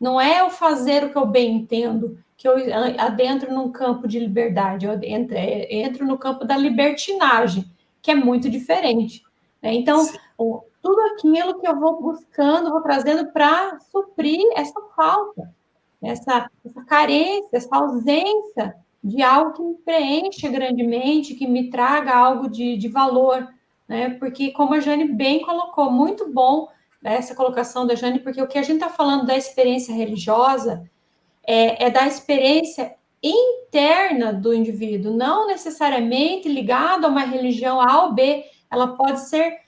C: Não é eu fazer o que eu bem entendo, que eu adentro num campo de liberdade, eu entro no campo da libertinagem, que é muito diferente. Né? Então, tudo aquilo que eu vou buscando, vou trazendo para suprir essa falta, essa carência, essa ausência de algo que me preencha grandemente, que me traga algo de valor. Né? Porque, como a Jane bem colocou, muito bom essa colocação da Jane, porque o que a gente está falando da experiência religiosa é da experiência interna do indivíduo, não necessariamente ligada a uma religião A ou B. Ela pode ser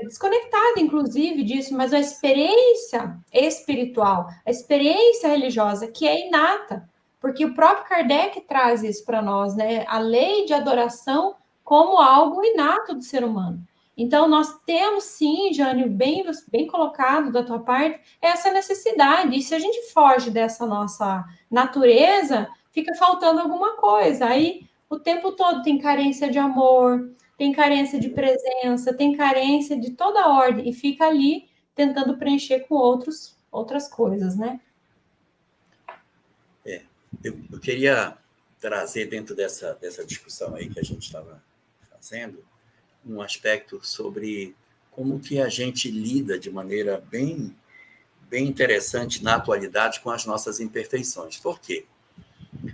C: desconectada, inclusive, disso, mas a experiência espiritual, a experiência religiosa, que é inata, porque o próprio Kardec traz isso para nós, né? A lei de adoração como algo inato do ser humano. Então, nós temos sim, Jânio, bem colocado da tua parte, essa necessidade. E se a gente foge dessa nossa natureza, fica faltando alguma coisa. Aí, o tempo todo tem carência de amor, tem carência de presença, tem carência de toda ordem, e fica ali tentando preencher com outras coisas, né?
A: Eu queria trazer dentro dessa discussão aí que a gente estava fazendo, um aspecto sobre como que a gente lida de maneira bem interessante na atualidade com as nossas imperfeições. Por quê?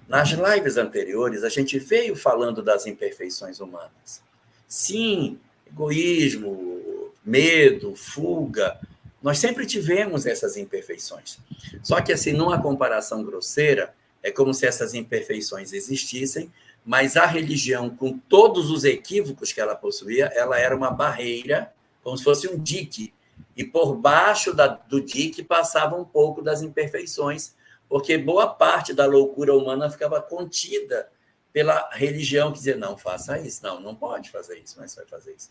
A: Nas lives anteriores, a gente veio falando das imperfeições humanas. Sim, egoísmo, medo, fuga, nós sempre tivemos essas imperfeições. Só que, assim, numa comparação grosseira, é como se essas imperfeições existissem, mas a religião, com todos os equívocos que ela possuía, ela era uma barreira, como se fosse um dique, e por baixo do dique passava um pouco das imperfeições, porque boa parte da loucura humana ficava contida pela religião, que dizia, não, faça isso, não pode fazer isso, mas vai fazer isso.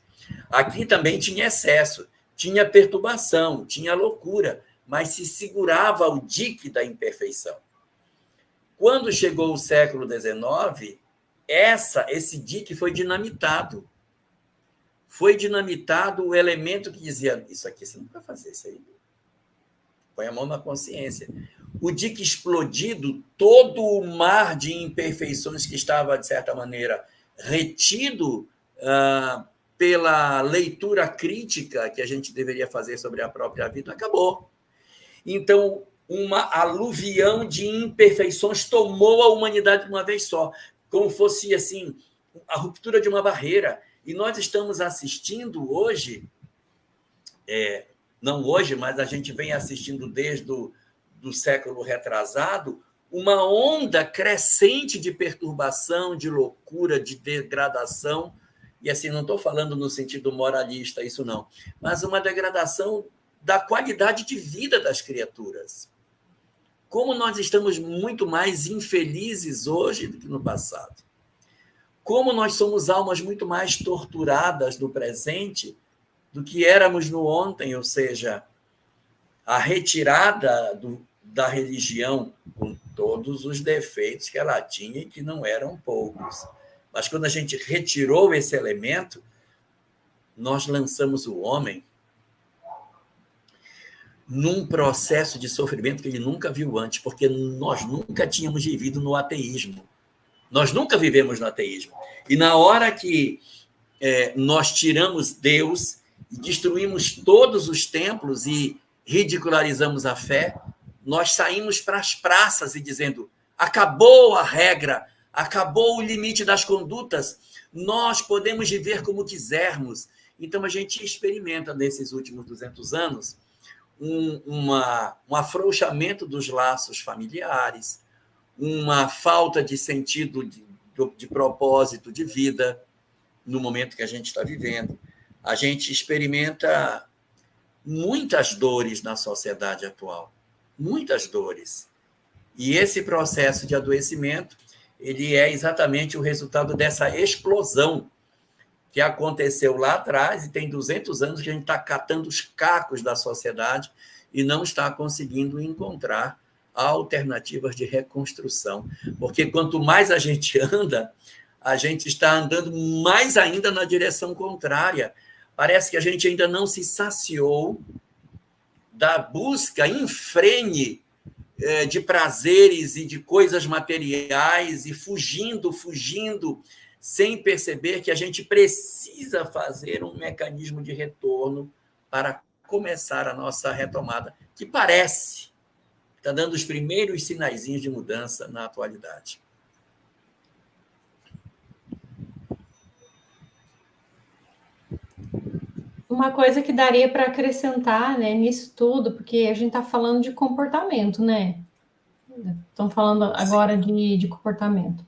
A: Aqui também tinha excesso, tinha perturbação, tinha loucura, mas se segurava o dique da imperfeição. Quando chegou o século XIX, esse dique foi dinamitado. Foi dinamitado o elemento que dizia, isso aqui você não vai fazer, isso aí. Põe a mão na consciência. O dique explodido, todo o mar de imperfeições que estava, de certa maneira, retido pela leitura crítica que a gente deveria fazer sobre a própria vida, acabou. Então, uma aluvião de imperfeições tomou a humanidade de uma vez só, como fosse assim, a ruptura de uma barreira. E nós estamos assistindo hoje, não hoje, mas a gente vem assistindo desde do século retrasado, uma onda crescente de perturbação, de loucura, de degradação, e assim, não estou falando no sentido moralista, isso não, mas uma degradação da qualidade de vida das criaturas. Como nós estamos muito mais infelizes hoje do que no passado. Como nós somos almas muito mais torturadas no presente do que éramos no ontem, ou seja, a retirada da religião, com todos os defeitos que ela tinha e que não eram poucos. Mas quando a gente retirou esse elemento, nós lançamos o homem num processo de sofrimento que ele nunca viu antes, porque nós nunca tínhamos vivido no ateísmo. Nós nunca vivemos no ateísmo. E na hora que nós tiramos Deus e destruímos todos os templos e ridicularizamos a fé, nós saímos para as praças e dizendo, acabou a regra, acabou o limite das condutas, nós podemos viver como quisermos. Então, a gente experimenta, nesses últimos 200 anos, um afrouxamento dos laços familiares, uma falta de sentido de propósito de vida no momento que a gente está vivendo. A gente experimenta muitas dores na sociedade atual, muitas dores. E esse processo de adoecimento, ele é exatamente o resultado dessa explosão que aconteceu lá atrás, e tem 200 anos que a gente está catando os cacos da sociedade e não está conseguindo encontrar alternativas de reconstrução. Porque quanto mais a gente anda, a gente está andando mais ainda na direção contrária. Parece que a gente ainda não se saciou da busca infrene de prazeres e de coisas materiais e fugindo, sem perceber que a gente precisa fazer um mecanismo de retorno para começar a nossa retomada, que parece que está dando os primeiros sinaizinhos de mudança na atualidade.
C: Uma coisa que daria para acrescentar, né, nisso tudo, porque a gente está falando de comportamento, né? Estão falando agora de comportamento.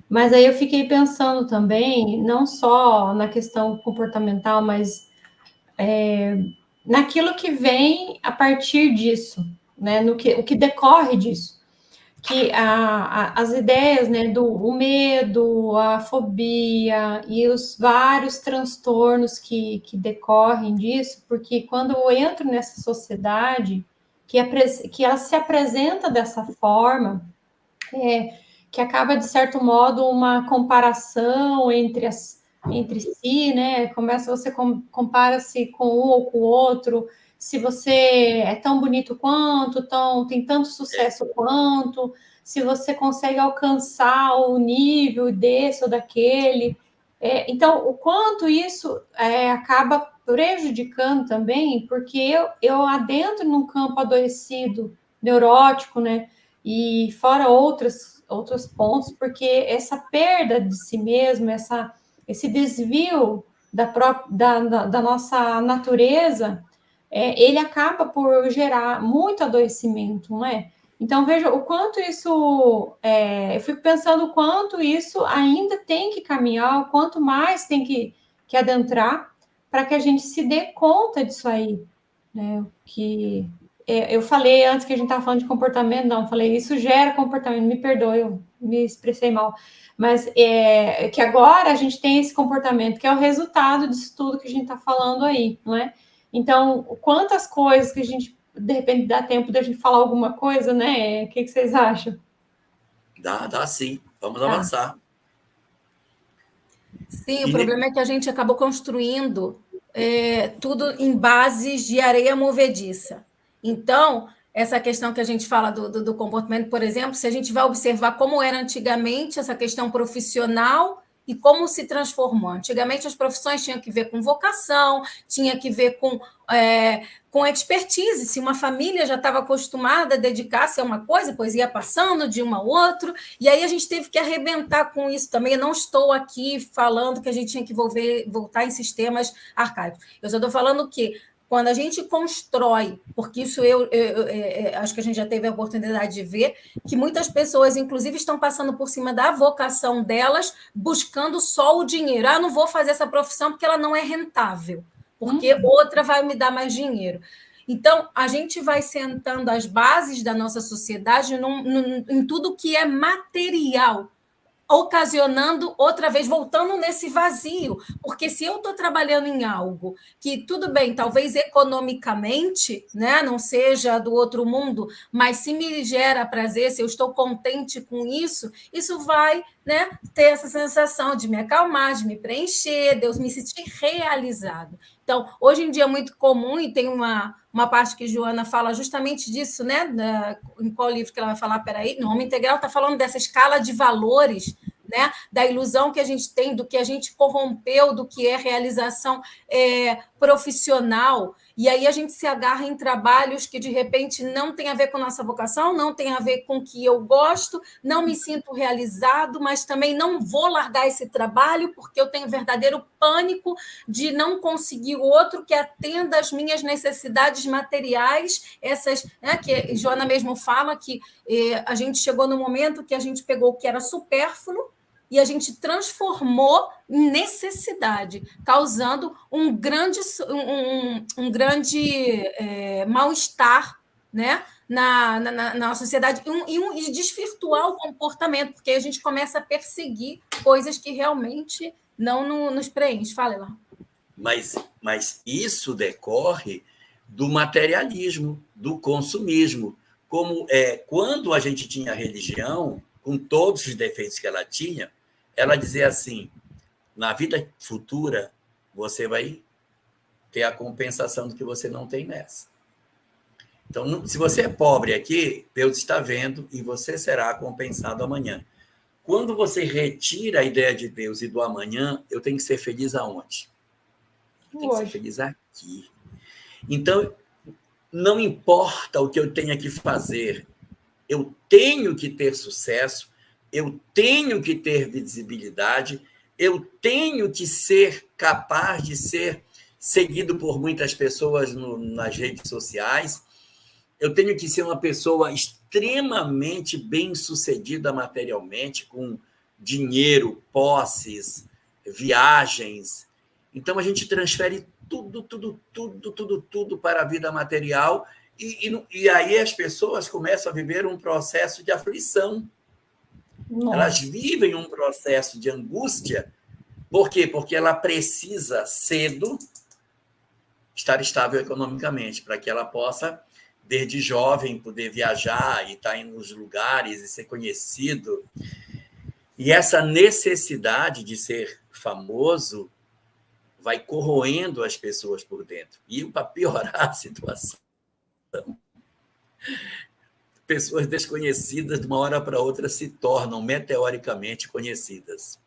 C: Mas aí eu fiquei pensando também, não só na questão comportamental, mas naquilo que vem a partir disso, né? O que decorre disso. Que as ideias, né, do o medo, a fobia e os vários transtornos que decorrem disso, porque quando eu entro nessa sociedade que ela se apresenta dessa forma, que acaba, de certo modo, uma comparação entre si, né? Você compara-se com um ou com o outro, se você é tão bonito quanto, tem tanto sucesso quanto, se você consegue alcançar o nível desse ou daquele. Então, o quanto isso acaba prejudicando também, porque eu adentro num campo adoecido, neurótico, né? E fora outros pontos, porque essa perda de si mesmo, esse desvio da nossa natureza, ele acaba por gerar muito adoecimento, não é? Então, veja o quanto isso. Eu fico pensando o quanto isso ainda tem que caminhar, o quanto mais tem que adentrar para que a gente se dê conta disso aí, né? Que eu falei antes que a gente estava falando de comportamento, não, falei isso gera comportamento, me perdoe, eu me expressei mal, mas que agora a gente tem esse comportamento, que é o resultado disso tudo que a gente está falando aí, não é? Então, quantas coisas que a gente, de repente, dá tempo da gente falar alguma coisa, né? O que vocês acham?
A: Dá sim. Vamos
C: Tá.
A: avançar.
B: Sim, o
A: E,
B: problema é que a gente acabou construindo tudo em bases de areia movediça. Então, essa questão que a gente fala do comportamento, por exemplo, se a gente vai observar como era antigamente essa questão profissional e como se transformou. Antigamente, as profissões tinham que ver com vocação, tinha que ver com expertise. Se uma família já estava acostumada a dedicar-se a uma coisa, pois ia passando de uma a outra, e aí a gente teve que arrebentar com isso também. Eu não estou aqui falando que a gente tinha que voltar em sistemas arcaicos. Eu só estou falando que quando a gente constrói, porque isso eu acho que a gente já teve a oportunidade de ver, que muitas pessoas, inclusive, estão passando por cima da vocação delas, buscando só o dinheiro. Não vou fazer essa profissão porque ela não é rentável, porque outra vai me dar mais dinheiro. Então, a gente vai sentando as bases da nossa sociedade em tudo que é material, ocasionando outra vez, voltando nesse vazio. Porque se eu estou trabalhando em algo que, tudo bem, talvez economicamente, né, não seja do outro mundo, mas se me gera prazer, se eu estou contente com isso, isso vai, né, ter essa sensação de me acalmar, de me preencher, de eu me sentir realizado. Então, hoje em dia é muito comum, e tem uma parte que Joana fala justamente disso, né? Em qual livro que ela vai falar? Peraí, no Homem Integral está falando dessa escala de valores, né? Da ilusão que a gente tem, do que a gente corrompeu, do que é realização profissional. E aí a gente se agarra em trabalhos que, de repente, não tem a ver com nossa vocação, não tem a ver com o que eu gosto, não me sinto realizado, mas também não vou largar esse trabalho porque eu tenho verdadeiro pânico de não conseguir outro que atenda às minhas necessidades materiais, essas, né, que Joana mesmo fala que a gente chegou no momento que a gente pegou o que era supérfluo e a gente transformou em necessidade, causando um grande mal-estar, né, na sociedade e desvirtuar o comportamento, porque a gente começa a perseguir coisas que realmente não nos preenchem. Fala lá.
A: Mas isso decorre do materialismo, do consumismo. Como quando a gente tinha a religião, com todos os defeitos que ela tinha, ela dizia assim: na vida futura, você vai ter a compensação do que você não tem nessa. Então, se você é pobre aqui, Deus está vendo e você será compensado amanhã. Quando você retira a ideia de Deus e do amanhã, eu tenho que ser feliz aonde? Eu tenho que ser feliz aqui. Então, não importa o que eu tenha que fazer, eu tenho que ter sucesso, eu tenho que ter visibilidade, eu tenho que ser capaz de ser seguido por muitas pessoas nas redes sociais, eu tenho que ser uma pessoa extremamente bem-sucedida materialmente, com dinheiro, posses, viagens. Então, a gente transfere tudo para a vida material e aí as pessoas começam a viver um processo de aflição.
C: Nossa.
A: Elas vivem um processo de angústia. Por quê? Porque ela precisa cedo estar estável economicamente, para que ela possa, desde jovem, poder viajar e estar nos lugares e ser conhecido. E essa necessidade de ser famoso vai corroendo as pessoas por dentro. E para piorar a situação, pessoas desconhecidas, de uma hora para outra, se tornam meteoricamente conhecidas.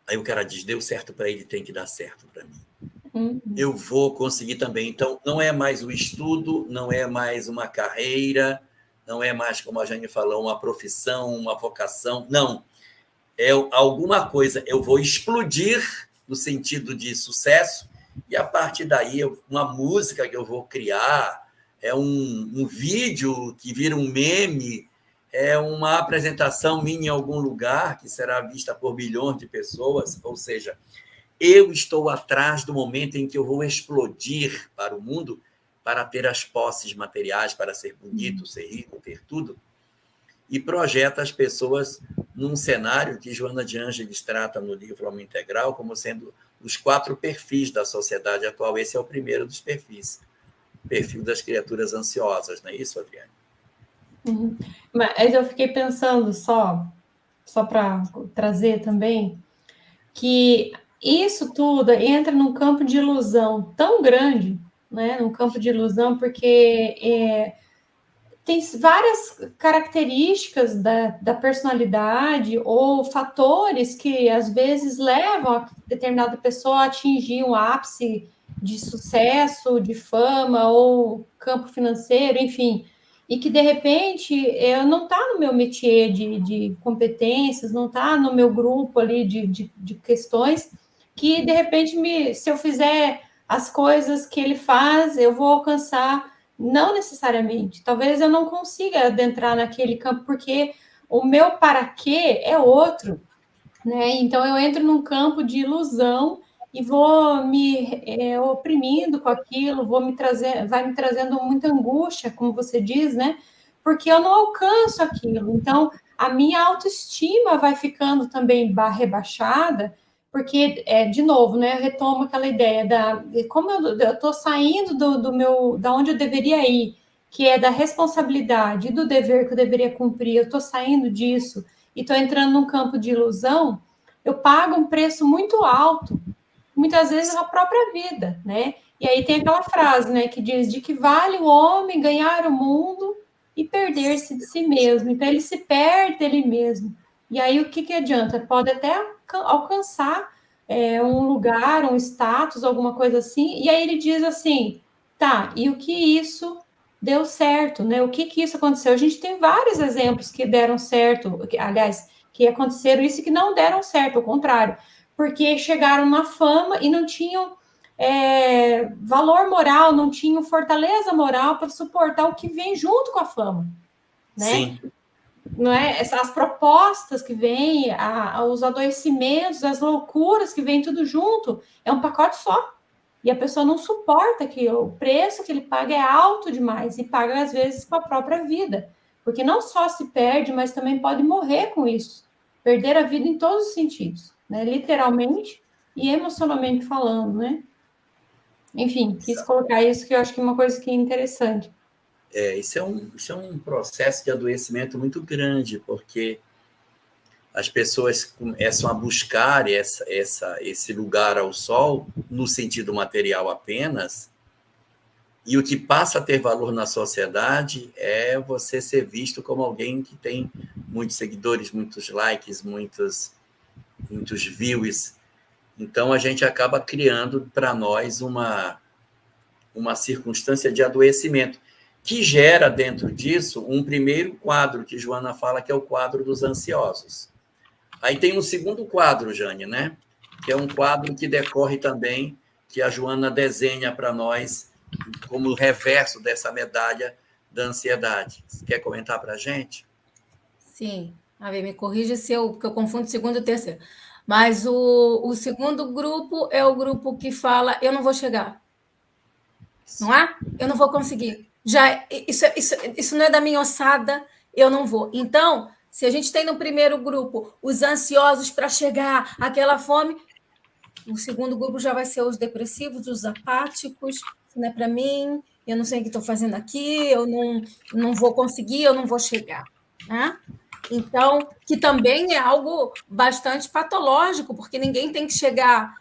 A: Aí o cara diz, deu certo para ele, tem que dar certo para mim. Eu vou conseguir também. Então, não é mais o estudo, não é mais uma carreira, não é mais, como a Jane falou, uma profissão, uma vocação. Não. É alguma coisa. Eu vou explodir no sentido de sucesso e, a partir daí, uma música que eu vou criar, é um vídeo que vira um meme, é uma apresentação minha em algum lugar que será vista por milhões de pessoas. Ou seja, eu estou atrás do momento em que eu vou explodir para o mundo para ter as posses materiais, para ser bonito, ser rico, ter tudo. E projeta as pessoas num cenário que Joana de Ângeles trata no livro Alma Integral como sendo os 4 perfis da sociedade atual. Esse é o primeiro dos perfis. O perfil das criaturas ansiosas, não é isso, Adriane?
C: Mas eu fiquei pensando, só para trazer também, que isso tudo entra num campo de ilusão tão grande, né? Num campo de ilusão, porque tem várias características da personalidade ou fatores que, às vezes, levam a determinada pessoa a atingir um ápice de sucesso, de fama ou campo financeiro, enfim, e que, de repente, não está no meu métier de competências, não está no meu grupo ali de questões, que, de repente, se eu fizer as coisas que ele faz, eu vou alcançar. Não necessariamente. Talvez eu não consiga adentrar naquele campo, porque o meu para quê é outro, né? Então, eu entro num campo de ilusão e vou me oprimindo com aquilo, vai me trazendo muita angústia, como você diz, né? Porque eu não alcanço aquilo. Então, a minha autoestima vai ficando também rebaixada, porque, de novo, né, eu retomo aquela ideia de como eu estou saindo da onde eu deveria ir, que é da responsabilidade e do dever que eu deveria cumprir, eu estou saindo disso e estou entrando num campo de ilusão, eu pago um preço muito alto, muitas vezes na própria vida, né? E aí tem aquela frase, né, que diz de que vale o homem ganhar o mundo e perder-se de si mesmo. Então, ele se perde dele mesmo. E aí, o que adianta? Pode até alcançar um lugar, um status, alguma coisa assim, e aí ele diz assim, tá, e o que isso deu certo, né? O que isso aconteceu? A gente tem vários exemplos que deram certo, aliás, que aconteceram isso e que não deram certo, ao contrário, porque chegaram na fama e não tinham valor moral, não tinham fortaleza moral para suportar o que vem junto com a fama, né?
A: Sim.
C: Não é? As propostas que vêm, os adoecimentos, as loucuras que vêm tudo junto, é um pacote só. E a pessoa não suporta aquilo. O preço que ele paga é alto demais e paga, às vezes, com a própria vida. Porque não só se perde, mas também pode morrer com isso. Perder a vida em todos os sentidos, né? Literalmente e emocionalmente falando, né? Enfim, quis colocar isso, que eu acho que é uma coisa que é interessante.
A: Isso é um processo de adoecimento muito grande, porque as pessoas começam a buscar esse lugar ao sol no sentido material apenas, e o que passa a ter valor na sociedade é você ser visto como alguém que tem muitos seguidores, muitos likes, muitos views. Então, a gente acaba criando para nós uma circunstância de adoecimento, que gera dentro disso um primeiro quadro que Joana fala, que é o quadro dos ansiosos. Aí tem um segundo quadro, Jane, né? Que é um quadro que decorre também, que a Joana desenha para nós como reverso dessa medalha da ansiedade. Você quer comentar para a gente?
B: Sim. A ver, me corrija porque eu confundo o segundo e o terceiro. Mas o segundo grupo é o grupo que fala, eu não vou chegar. Não é? Eu não vou conseguir. Isso não é da minha ossada, eu não vou. Então, se a gente tem no primeiro grupo os ansiosos para chegar, aquela fome, o segundo grupo já vai ser os depressivos, os apáticos, isso não é para mim, eu não sei o que estou fazendo aqui, eu não vou conseguir, eu não vou chegar. Né? Então, que também é algo bastante patológico, porque ninguém tem que chegar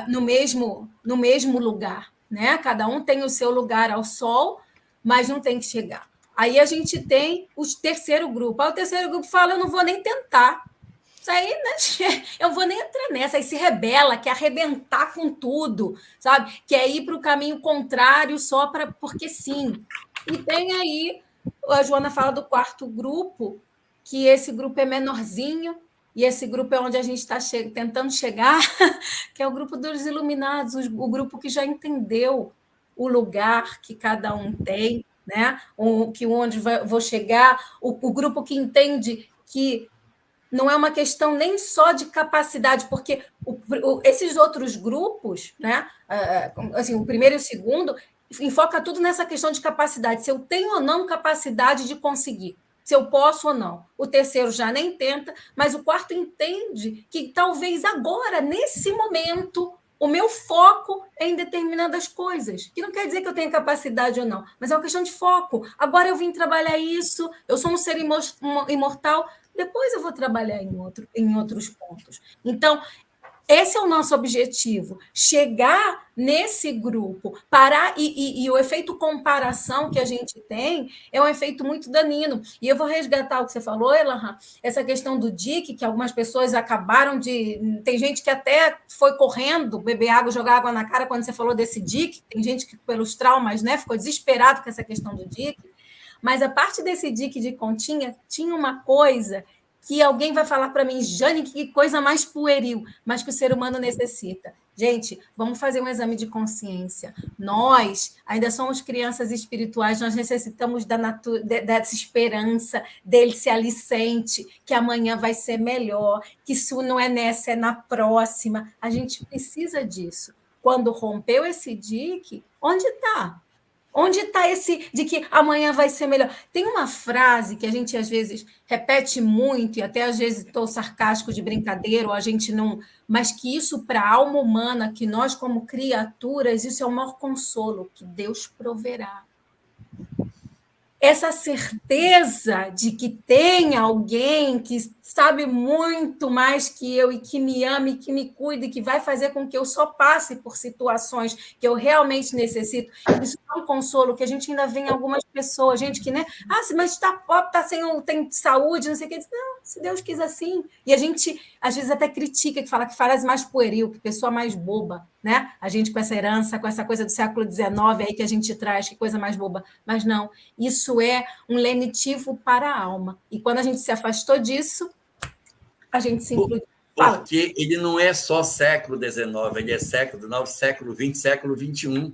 B: no mesmo lugar. Né? Cada um tem o seu lugar ao sol, mas não tem que chegar. Aí a gente tem o terceiro grupo. Aí o terceiro grupo fala, eu não vou nem tentar. Isso aí, né? Eu vou nem entrar nessa. Aí se rebela, quer arrebentar com tudo, sabe? Quer ir para o caminho contrário só porque sim. E tem aí, a Joana fala do quarto grupo, que esse grupo é menorzinho, e esse grupo é onde a gente está tentando chegar, que é o grupo dos iluminados, o grupo que já entendeu o lugar que cada um tem, né? Onde vou chegar, o grupo que entende que não é uma questão nem só de capacidade, porque esses outros grupos, né, assim, o primeiro e o segundo, enfoca tudo nessa questão de capacidade, se eu tenho ou não capacidade de conseguir, se eu posso ou não. O terceiro já nem tenta, mas o quarto entende que talvez agora, nesse momento, o meu foco é em determinadas coisas, que não quer dizer que eu tenha capacidade ou não, mas é uma questão de foco. Agora eu vim trabalhar isso, eu sou um ser imortal, depois eu vou trabalhar em outros pontos. Então, esse é o nosso objetivo, chegar nesse grupo, parar, e o efeito comparação que a gente tem é um efeito muito danino. E eu vou resgatar o que você falou, Elahá, essa questão do DIC, que algumas pessoas acabaram de... Tem gente que até foi correndo, beber água, jogar água na cara quando você falou desse DIC, tem gente que, pelos traumas, né, ficou desesperado com essa questão do DIC. Mas a parte desse DIC de continha tinha uma coisa que alguém vai falar para mim, Jane, que coisa mais pueril, mas que o ser humano necessita. Gente, vamos fazer um exame de consciência. Nós ainda somos crianças espirituais, nós necessitamos dessa esperança, desse alicente, que amanhã vai ser melhor, que isso não é nessa, é na próxima. A gente precisa disso. Quando rompeu esse dique, onde está? Onde está esse de que amanhã vai ser melhor? Tem uma frase que a gente às vezes repete muito, e até às vezes estou sarcástico de brincadeira, ou a gente não. Mas que isso, para a alma humana, que nós, como criaturas, isso é o maior consolo, que Deus proverá. Essa certeza de que tem alguém que sabe muito mais que eu e que me ama e que me cuida e que vai fazer com que eu só passe por situações que eu realmente necessito. Isso é um consolo que a gente ainda vê em algumas pessoas, gente que, né? Mas está tem saúde, não sei o que. Não, se Deus quis assim. E a gente, às vezes, até critica, que fala que frase mais pueril, que pessoa mais boba, né? A gente com essa herança, com essa coisa do século XIX aí que a gente traz, que coisa mais boba. Mas não, isso é um lenitivo para a alma. E quando a gente se afastou disso, a gente se inclui.
A: Porque ele não é só século XIX, ele é século XIX, século XX, século XXI.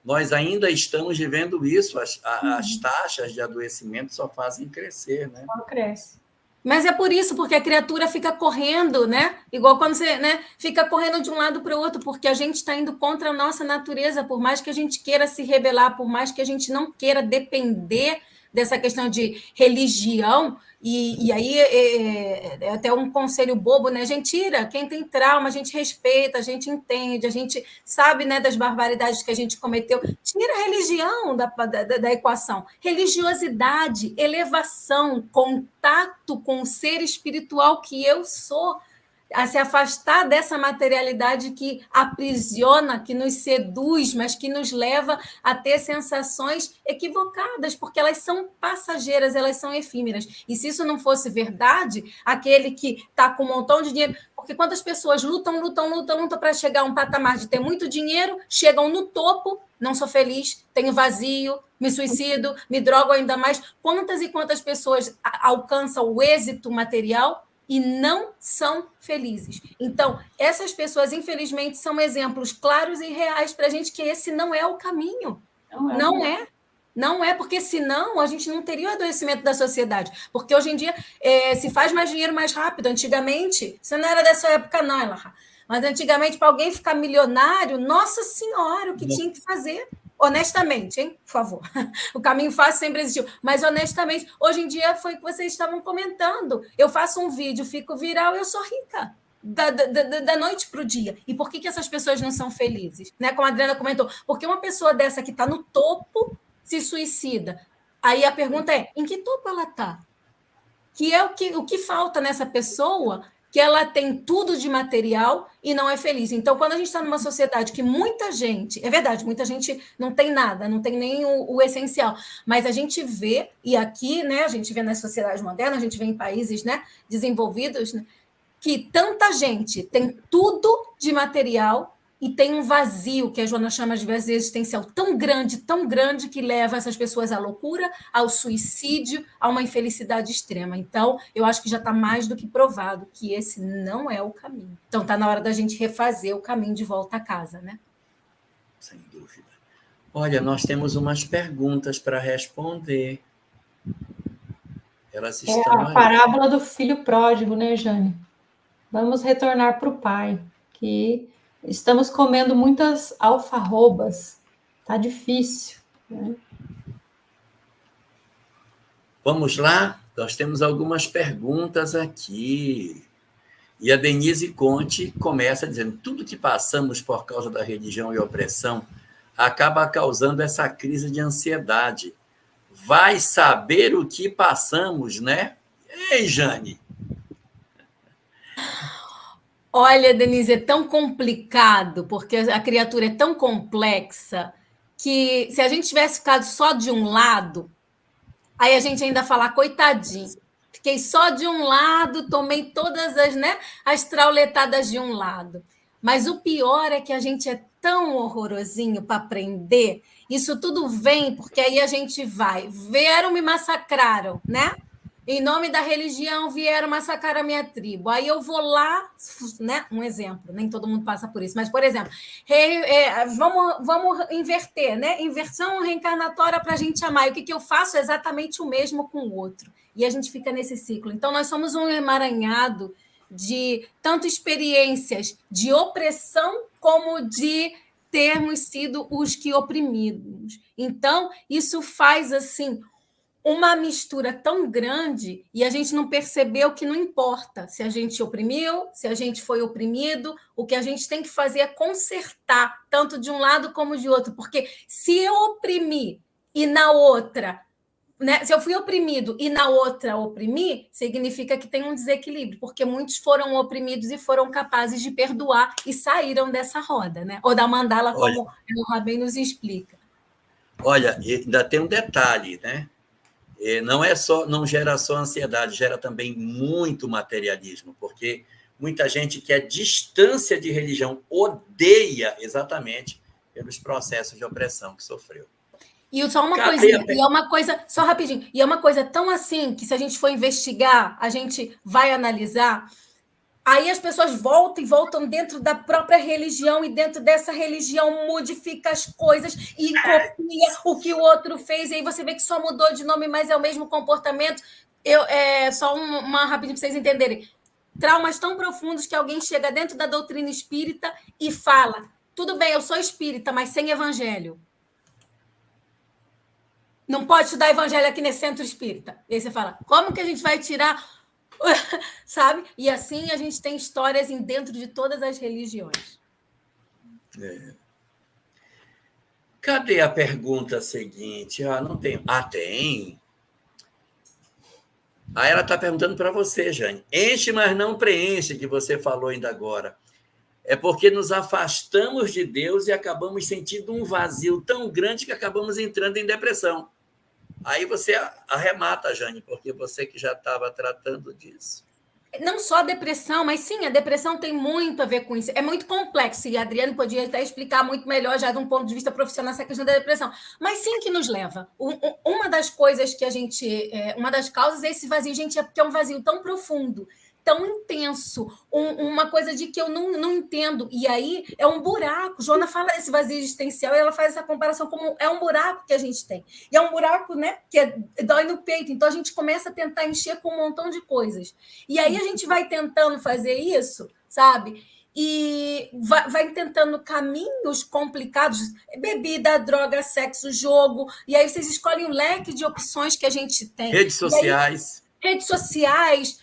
A: Nós ainda estamos vivendo isso. As taxas de adoecimento só fazem crescer, né?
C: Só cresce.
B: Mas é por isso, porque a criatura fica correndo, né? Igual quando você, né, fica correndo de um lado para o outro, porque a gente está indo contra a nossa natureza, por mais que a gente queira se rebelar, por mais que a gente não queira depender dessa questão de religião, e aí é até um conselho bobo, né? A gente tira, quem tem trauma, a gente respeita, a gente entende, a gente sabe, né, das barbaridades que a gente cometeu. Tira a religião da equação. Religiosidade, elevação, contato com o ser espiritual que eu sou, a se afastar dessa materialidade que aprisiona, que nos seduz, mas que nos leva a ter sensações equivocadas, porque elas são passageiras, elas são efímeras. E se isso não fosse verdade, aquele que está com um montão de dinheiro... Porque quantas pessoas lutam para chegar a um patamar de ter muito dinheiro, chegam no topo, não sou feliz, tenho vazio, me suicido, me drogo ainda mais. Quantas e quantas pessoas alcançam o êxito material e não são felizes. Então, essas pessoas, infelizmente, são exemplos claros e reais para a gente que esse não é o caminho. Não é. Não é, porque senão a gente não teria o adoecimento da sociedade. Porque hoje em dia se faz mais dinheiro mais rápido. Antigamente, você não era dessa época, não, Elahá. Mas antigamente, para alguém ficar milionário, nossa senhora, o que tinha que fazer? Honestamente, hein? Por favor. O caminho fácil sempre existiu. Mas honestamente, hoje em dia foi o que vocês estavam comentando. Eu faço um vídeo, fico viral, eu sou rica. Da noite para o dia. E por que essas pessoas não são felizes? Né? Como a Adriana comentou, porque uma pessoa dessa que está no topo se suicida. Aí a pergunta é, em que topo ela está? Que é o que falta nessa pessoa, que ela tem tudo de material e não é feliz. Então, quando a gente está numa sociedade que muita gente, é verdade, muita gente não tem nada, não tem nem o essencial, mas a gente vê, e aqui, né, a gente vê nas sociedades modernas, a gente vê em países, né, desenvolvidos, né, que tanta gente tem tudo de material e tem um vazio, que a Joana chama de vazio existencial, tão grande, que leva essas pessoas à loucura, ao suicídio, a uma infelicidade extrema. Então, eu acho que já está mais do que provado que esse não é o caminho. Então, está na hora da gente refazer o caminho de volta a casa, né?
A: Sem dúvida. Olha, nós temos umas perguntas para responder. Elas estão
C: a parábola do filho pródigo, né, Jane? Vamos retornar para o pai, que estamos comendo muitas alfarrobas. Tá difícil, né?
A: Vamos lá? Nós temos algumas perguntas aqui. E a Denise Conte começa dizendo: tudo que passamos por causa da religião e opressão acaba causando essa crise de ansiedade. Vai saber o que passamos, né? Ei, Jane!
B: Olha, Denise, é tão complicado, porque a criatura é tão complexa, que se a gente tivesse ficado só de um lado, aí a gente ainda falar, coitadinho, fiquei só de um lado, tomei todas as trauletadas de um lado. Mas o pior é que a gente é tão horrorosinho para aprender, isso tudo vem, porque aí a gente vai, vieram, me massacraram, né? Em nome da religião, vieram massacrar a minha tribo. Aí eu vou lá, né? Um exemplo, nem todo mundo passa por isso, mas, por exemplo, vamos inverter, né? Inversão reencarnatória para a gente amar. E o que eu faço é exatamente o mesmo com o outro. E a gente fica nesse ciclo. Então, nós somos um emaranhado de tanto experiências de opressão como de termos sido os que oprimimos. Então, isso faz, assim, uma mistura tão grande e a gente não percebeu que não importa se a gente oprimiu, se a gente foi oprimido, o que a gente tem que fazer é consertar, tanto de um lado como de outro, porque se eu oprimir e na outra, né, se eu fui oprimido e na outra oprimi, significa que tem um desequilíbrio, porque muitos foram oprimidos e foram capazes de perdoar e saíram dessa roda, né? Ou da mandala, como o Rabin nos explica.
A: Olha, ainda tem um detalhe, né? Não gera só ansiedade, gera também muito materialismo, porque muita gente que é distância de religião odeia exatamente pelos processos de opressão que sofreu.
B: E só uma coisinha, e é uma coisa, só rapidinho, e é uma coisa tão assim que se a gente for investigar, a gente vai analisar, aí as pessoas voltam dentro da própria religião e dentro dessa religião modifica as coisas e copia o que o outro fez, e aí você vê que só mudou de nome, mas é o mesmo comportamento. Só uma rapidinho para vocês entenderem. Traumas tão profundos que alguém chega dentro da doutrina espírita e fala, tudo bem, eu sou espírita, mas sem evangelho. Não pode estudar evangelho aqui nesse centro espírita. E aí você fala, como que a gente vai tirar... Sabe? E assim a gente tem histórias dentro de todas as religiões.
A: Cadê a pergunta seguinte? Não tem. Tem. Aí ela está perguntando para você, Jane. Enche, mas não preenche, que você falou ainda agora. É porque nos afastamos de Deus e acabamos sentindo um vazio tão grande que acabamos entrando em depressão. Aí você arremata, Jane, porque você que já estava tratando disso.
B: Não só a depressão, mas sim, a depressão tem muito a ver com isso. É muito complexo, e a Adriane podia até explicar muito melhor, já de um ponto de vista profissional, essa questão da depressão. Mas sim que nos leva. Uma das coisas que a gente... Uma das causas é esse vazio, gente, é porque é um vazio tão profundo tão intenso, uma coisa de que eu não entendo. E aí é um buraco. Joana fala desse vazio existencial e ela faz essa comparação como é um buraco que a gente tem. E é um buraco, né, dói no peito. Então a gente começa a tentar encher com um montão de coisas. E aí a gente vai tentando fazer isso, sabe? E vai tentando caminhos complicados, bebida, droga, sexo, jogo, e aí vocês escolhem um leque de opções que a gente tem.
A: Redes sociais.
B: Redes sociais,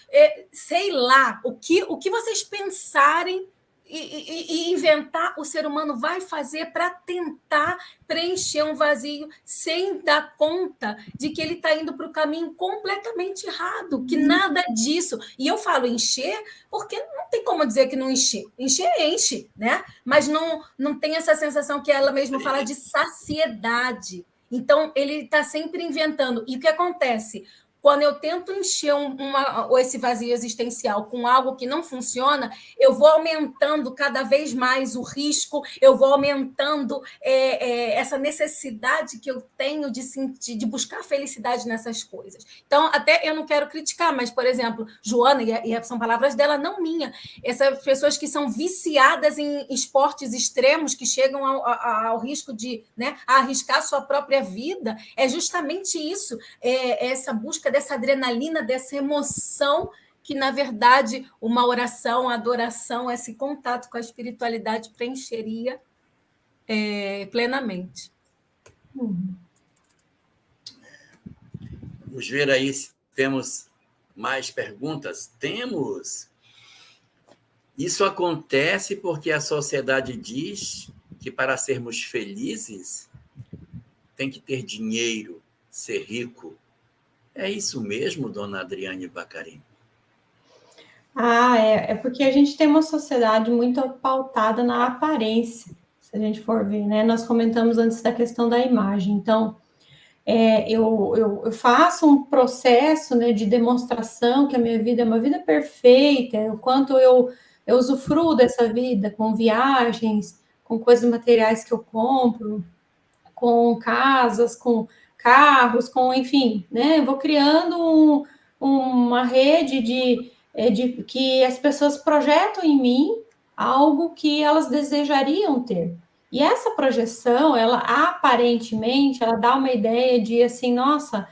B: sei lá, o que vocês pensarem e inventar, o ser humano vai fazer para tentar preencher um vazio sem dar conta de que ele está indo para o caminho completamente errado, que nada disso. E eu falo encher, porque não tem como dizer que não encher. Encher, enche, né? Mas não tem essa sensação que ela mesma fala de saciedade. Então, ele está sempre inventando. E o que acontece? Quando eu tento encher esse vazio existencial com algo que não funciona, eu vou aumentando cada vez mais o risco, eu vou aumentando essa necessidade que eu tenho de buscar felicidade nessas coisas. Então, até eu não quero criticar, mas, por exemplo, Joana, e são palavras dela, não minha, essas pessoas que são viciadas em esportes extremos, que chegam ao risco de, né, arriscar sua própria vida, é justamente isso, essa busca dessa adrenalina, dessa emoção, que, na verdade, uma oração, a adoração, esse contato com a espiritualidade preencheria plenamente.
A: Vamos ver aí se temos mais perguntas. Temos. Isso acontece porque a sociedade diz que para sermos felizes tem que ter dinheiro, ser rico. É isso mesmo, dona Adriane Bacarin?
C: É porque a gente tem uma sociedade muito pautada na aparência, se a gente for ver, né? Nós comentamos antes da questão da imagem. Então, eu faço um processo, né, de demonstração que a minha vida é uma vida perfeita, o quanto eu usufruo dessa vida com viagens, com coisas materiais que eu compro, com casas, com carros, com, enfim, né? Eu vou criando uma rede de que as pessoas projetam em mim algo que elas desejariam ter. E essa projeção, ela aparentemente, ela dá uma ideia de assim, nossa,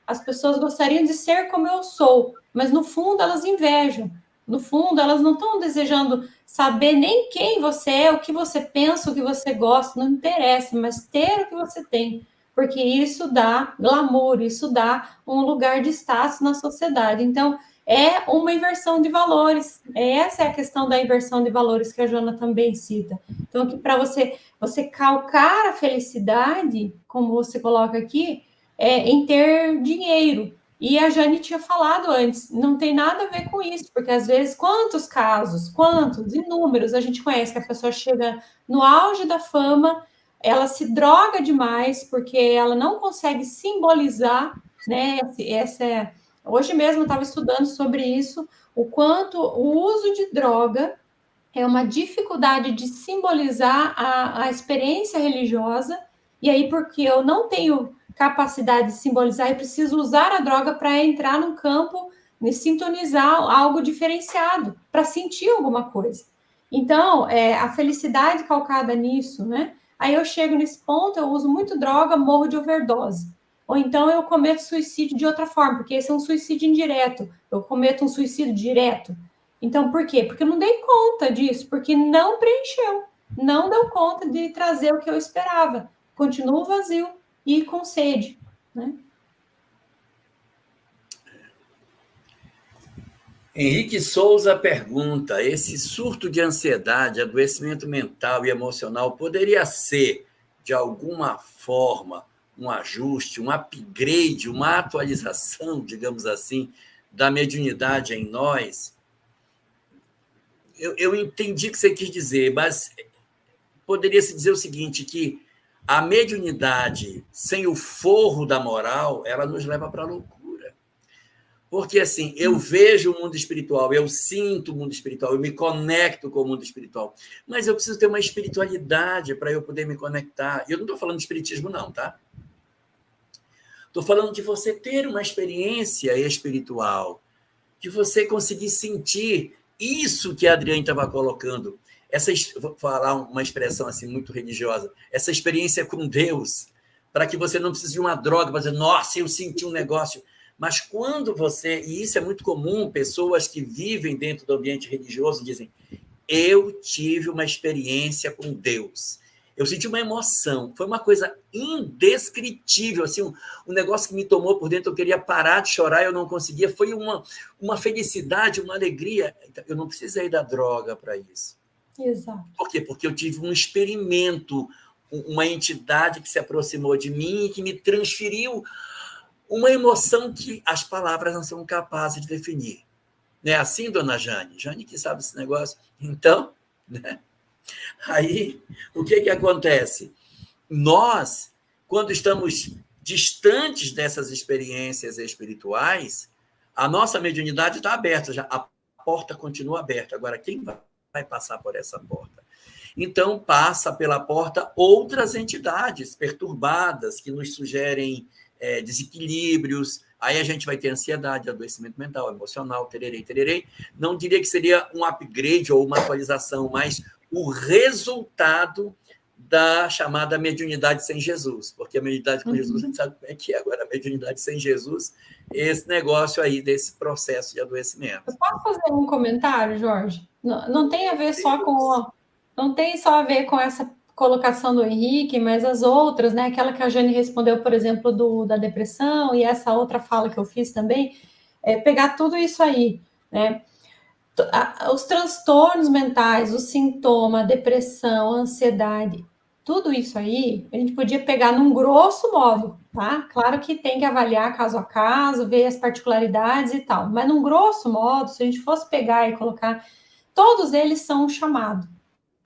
C: as pessoas gostariam de ser como eu sou, mas no fundo elas invejam. No fundo, elas não estão desejando saber nem quem você é, o que você pensa, o que você gosta, não interessa, mas ter o que você tem, porque isso dá glamour, isso dá um lugar de status na sociedade. Então, é uma inversão de valores. Essa é a questão da inversão de valores que a Joana também cita. Então, que para você calcar a felicidade, como você coloca aqui, em ter dinheiro. E a Jane tinha falado antes, não tem nada a ver com isso, porque às vezes, quantos casos, inúmeros, a gente conhece que a pessoa chega no auge da fama, ela se droga demais, porque ela não consegue simbolizar, né, hoje mesmo eu estava estudando sobre isso, o quanto o uso de droga é uma dificuldade de simbolizar a experiência religiosa, e aí porque eu não tenho capacidade de simbolizar, eu preciso usar a droga para entrar num campo e sintonizar algo diferenciado, para sentir alguma coisa. Então, a felicidade calcada nisso, né? Aí eu chego nesse ponto, eu uso muito droga, morro de overdose. Ou então eu cometo suicídio de outra forma, porque esse é um suicídio indireto. Eu cometo um suicídio direto. Então, por quê? Porque eu não dei conta disso, porque não preencheu, não deu conta de trazer o que eu esperava. Continuo vazio e com sede, né?
A: Henrique Souza pergunta: esse surto de ansiedade, adoecimento mental e emocional poderia ser, de alguma forma, um ajuste, um upgrade, uma atualização, digamos assim, da mediunidade em nós? Eu entendi o que você quis dizer, mas poderia-se dizer o seguinte, que a mediunidade, sem o forro da moral, ela nos leva para a loucura. Porque, assim, eu vejo o mundo espiritual, eu sinto o mundo espiritual, eu me conecto com o mundo espiritual, mas eu preciso ter uma espiritualidade para eu poder me conectar. Eu não estou falando de espiritismo, não, tá? Estou falando de você ter uma experiência espiritual. de você conseguir sentir isso que a Adriane estava colocando. Vou falar uma expressão assim muito religiosa, essa experiência com Deus, para que você não precise de uma droga para dizer, nossa, eu senti um negócio. Mas quando você, e isso é muito comum, pessoas que vivem dentro do ambiente religioso dizem, eu tive uma experiência com Deus. Eu senti uma emoção, foi uma coisa indescritível, assim, um negócio que me tomou por dentro, eu queria parar de chorar, eu não conseguia, foi uma felicidade, uma alegria. Eu não precisei da droga para isso.
C: Exato.
A: Por quê? Porque eu tive um experimento, uma entidade que se aproximou de mim e que me transferiu uma emoção que as palavras não são capazes de definir. Não é assim, dona Jane? Jane que sabe esse negócio. Então, né? Aí, o que acontece? Nós, quando estamos distantes dessas experiências espirituais, a nossa mediunidade está aberta, já a porta continua aberta. Agora, quem vai passar por essa porta? Então, passa pela porta outras entidades perturbadas que nos sugerem desequilíbrios. Aí a gente vai ter ansiedade, adoecimento mental, emocional, tererei, tererei. Não diria que seria um upgrade ou uma atualização, mas o resultado da chamada mediunidade sem Jesus, porque a mediunidade com Jesus, a gente sabe como é que é. Agora, a mediunidade sem Jesus, esse negócio aí desse processo de adoecimento.
C: Eu posso fazer um comentário, Jorge? Não tem a ver só com... Não tem só a ver com essa colocação do Henrique, mas as outras, né? Aquela que a Jane respondeu, por exemplo, da depressão, e essa outra fala que eu fiz também, pegar tudo isso aí, né? Os transtornos mentais, o sintoma, a depressão, a ansiedade, tudo isso aí, a gente podia pegar num grosso modo, tá? Claro que tem que avaliar caso a caso, ver as particularidades e tal, mas num grosso modo, se a gente fosse pegar e colocar, todos eles são um chamado,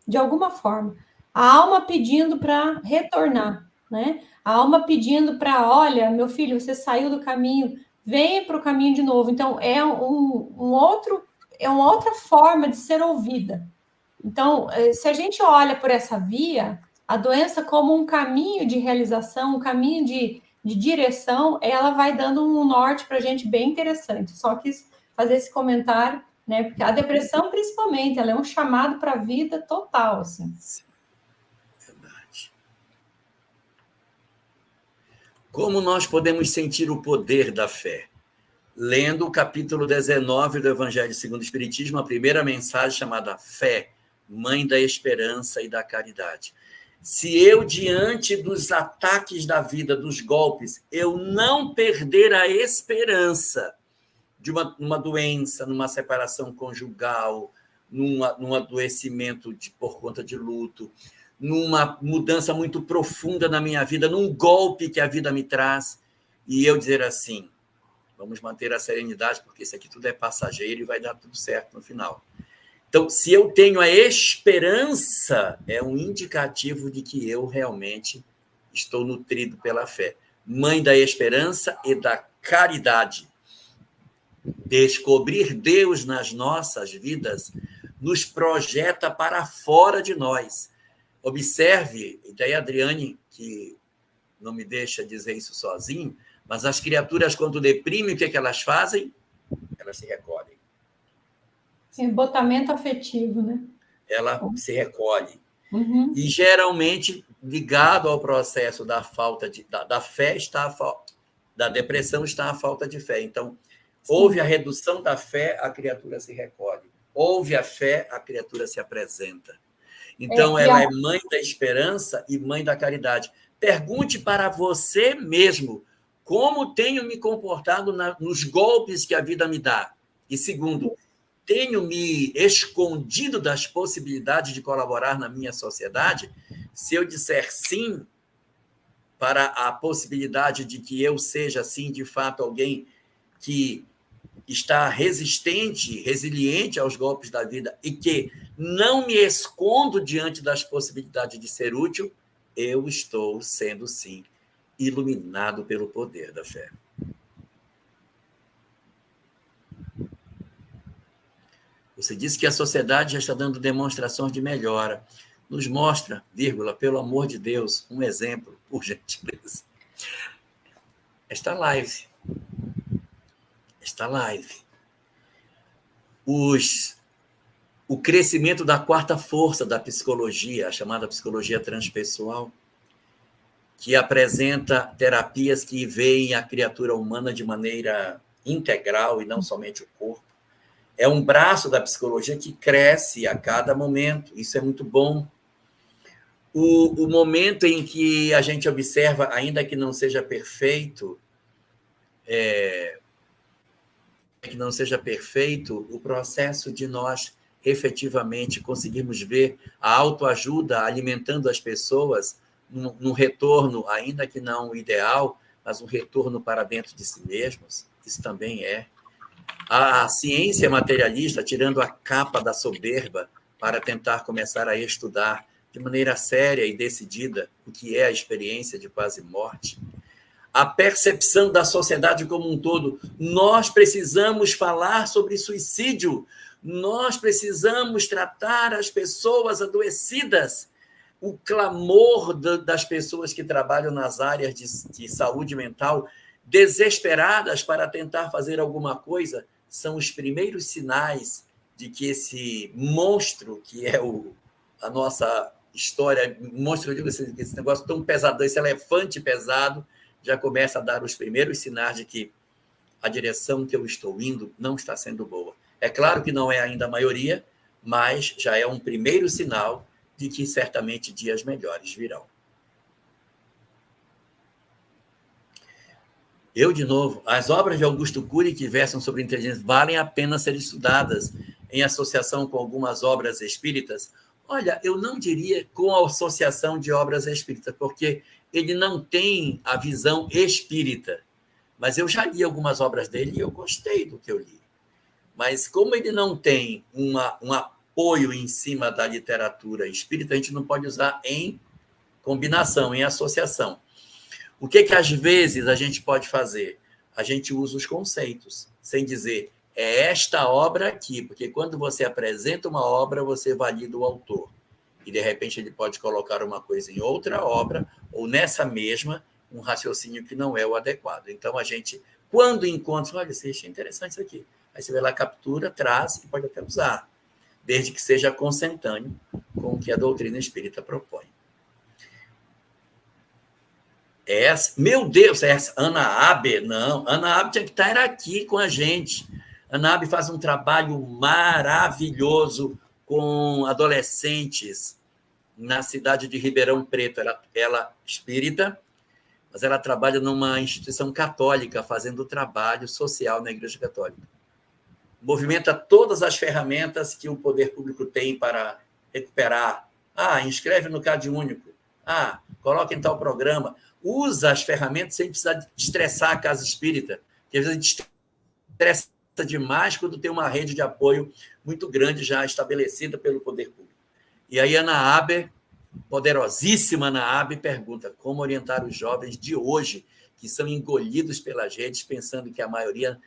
C: de alguma forma. A alma pedindo para retornar, né? A alma pedindo para, olha, meu filho, você saiu do caminho, venha para o caminho de novo. Então, é uma outra forma de ser ouvida. Então, se a gente olha por essa via, a doença como um caminho de realização, um caminho de direção, ela vai dando um norte para a gente bem interessante. Só quis fazer esse comentário, né? Porque a depressão, principalmente, ela é um chamado para a vida total, assim.
A: Verdade. Como nós podemos sentir o poder da fé? Lendo o capítulo 19 do Evangelho segundo o Espiritismo, a primeira mensagem chamada Fé, Mãe da Esperança e da Caridade. Se eu, diante dos ataques da vida, dos golpes, eu não perder a esperança de uma doença, numa separação conjugal, num adoecimento por conta de luto, numa mudança muito profunda na minha vida, num golpe que a vida me traz, e eu dizer assim, vamos manter a serenidade, porque isso aqui tudo é passageiro e vai dar tudo certo no final. Então, se eu tenho a esperança, é um indicativo de que eu realmente estou nutrido pela fé. Mãe da esperança e da caridade. Descobrir Deus nas nossas vidas nos projeta para fora de nós. Observe, e daí a Adriane, que não me deixa dizer isso sozinho, mas as criaturas, quando deprimem, o que elas fazem? Elas se recolhem.
C: Embotamento afetivo, né?
A: Ela se recolhe.
C: Uhum.
A: E, geralmente, ligado ao processo da falta da fé, da depressão está a falta de fé. Então, houve a redução da fé, a criatura se recolhe. Houve a fé, a criatura se apresenta. Então, ela é mãe da esperança e mãe da caridade. Pergunte para você mesmo como tenho me comportado nos golpes que a vida me dá. E, segundo, tenho me escondido das possibilidades de colaborar na minha sociedade? Se eu disser sim para a possibilidade de que eu seja, assim, de fato, alguém que está resistente, resiliente aos golpes da vida e que não me escondo diante das possibilidades de ser útil, eu estou sendo, sim, iluminado pelo poder da fé. Você disse que a sociedade já está dando demonstrações de melhora. Nos mostra, vírgula, pelo amor de Deus, um exemplo, por gentileza. Esta live. o crescimento da quarta força da psicologia, a chamada psicologia transpessoal, que apresenta terapias que veem a criatura humana de maneira integral e não somente o corpo. É um braço da psicologia que cresce a cada momento, isso é muito bom. O momento em que a gente observa, ainda que não seja perfeito, o processo de nós efetivamente conseguirmos ver a autoajuda alimentando as pessoas num retorno, ainda que não ideal, mas um retorno para dentro de si mesmos, isso também é. A ciência materialista, tirando a capa da soberba para tentar começar a estudar de maneira séria e decidida o que é a experiência de quase morte, a percepção da sociedade como um todo. Nós precisamos falar sobre suicídio, nós precisamos tratar as pessoas adoecidas. O clamor das pessoas que trabalham nas áreas de saúde mental, desesperadas para tentar fazer alguma coisa, são os primeiros sinais de que esse monstro, que é a nossa história, monstro, eu digo esse negócio tão pesadão, esse elefante pesado, já começa a dar os primeiros sinais de que a direção que eu estou indo não está sendo boa. É claro que não é ainda a maioria, mas já é um primeiro sinal de que certamente dias melhores virão. De novo, as obras de Augusto Cury que versam sobre inteligência valem a pena ser estudadas em associação com algumas obras espíritas. Olha, eu não diria com a associação de obras espíritas, porque ele não tem a visão espírita. Mas eu já li algumas obras dele e eu gostei do que eu li. Mas como ele não tem um apoio em cima da literatura espírita, a gente não pode usar em combinação, em associação. O que às vezes a gente pode fazer? A gente usa os conceitos, sem dizer, é esta obra aqui, porque quando você apresenta uma obra, você valida o autor. E, de repente, ele pode colocar uma coisa em outra obra, ou nessa mesma, um raciocínio que não é o adequado. Então, a gente, quando encontra, olha, isso é interessante isso aqui. Aí você vai lá, captura, traz e pode até usar, desde que seja consentâneo com o que a doutrina espírita propõe. Meu Deus, essa Ana Abe, não, Ana Abe tinha que estar aqui com a gente. Ana Abe faz um trabalho maravilhoso com adolescentes na cidade de Ribeirão Preto. Ela espírita, mas ela trabalha numa instituição católica, fazendo trabalho social na Igreja Católica. Movimenta todas as ferramentas que o poder público tem para recuperar. Inscreve no CadÚnico. Coloca em tal programa. Usa as ferramentas sem precisar estressar a casa espírita, porque às vezes a gente estressa demais quando tem uma rede de apoio muito grande já estabelecida pelo poder público. E aí Ana Abe, poderosíssima Ana Abe, pergunta como orientar os jovens de hoje que são engolidos pelas redes pensando que a maioria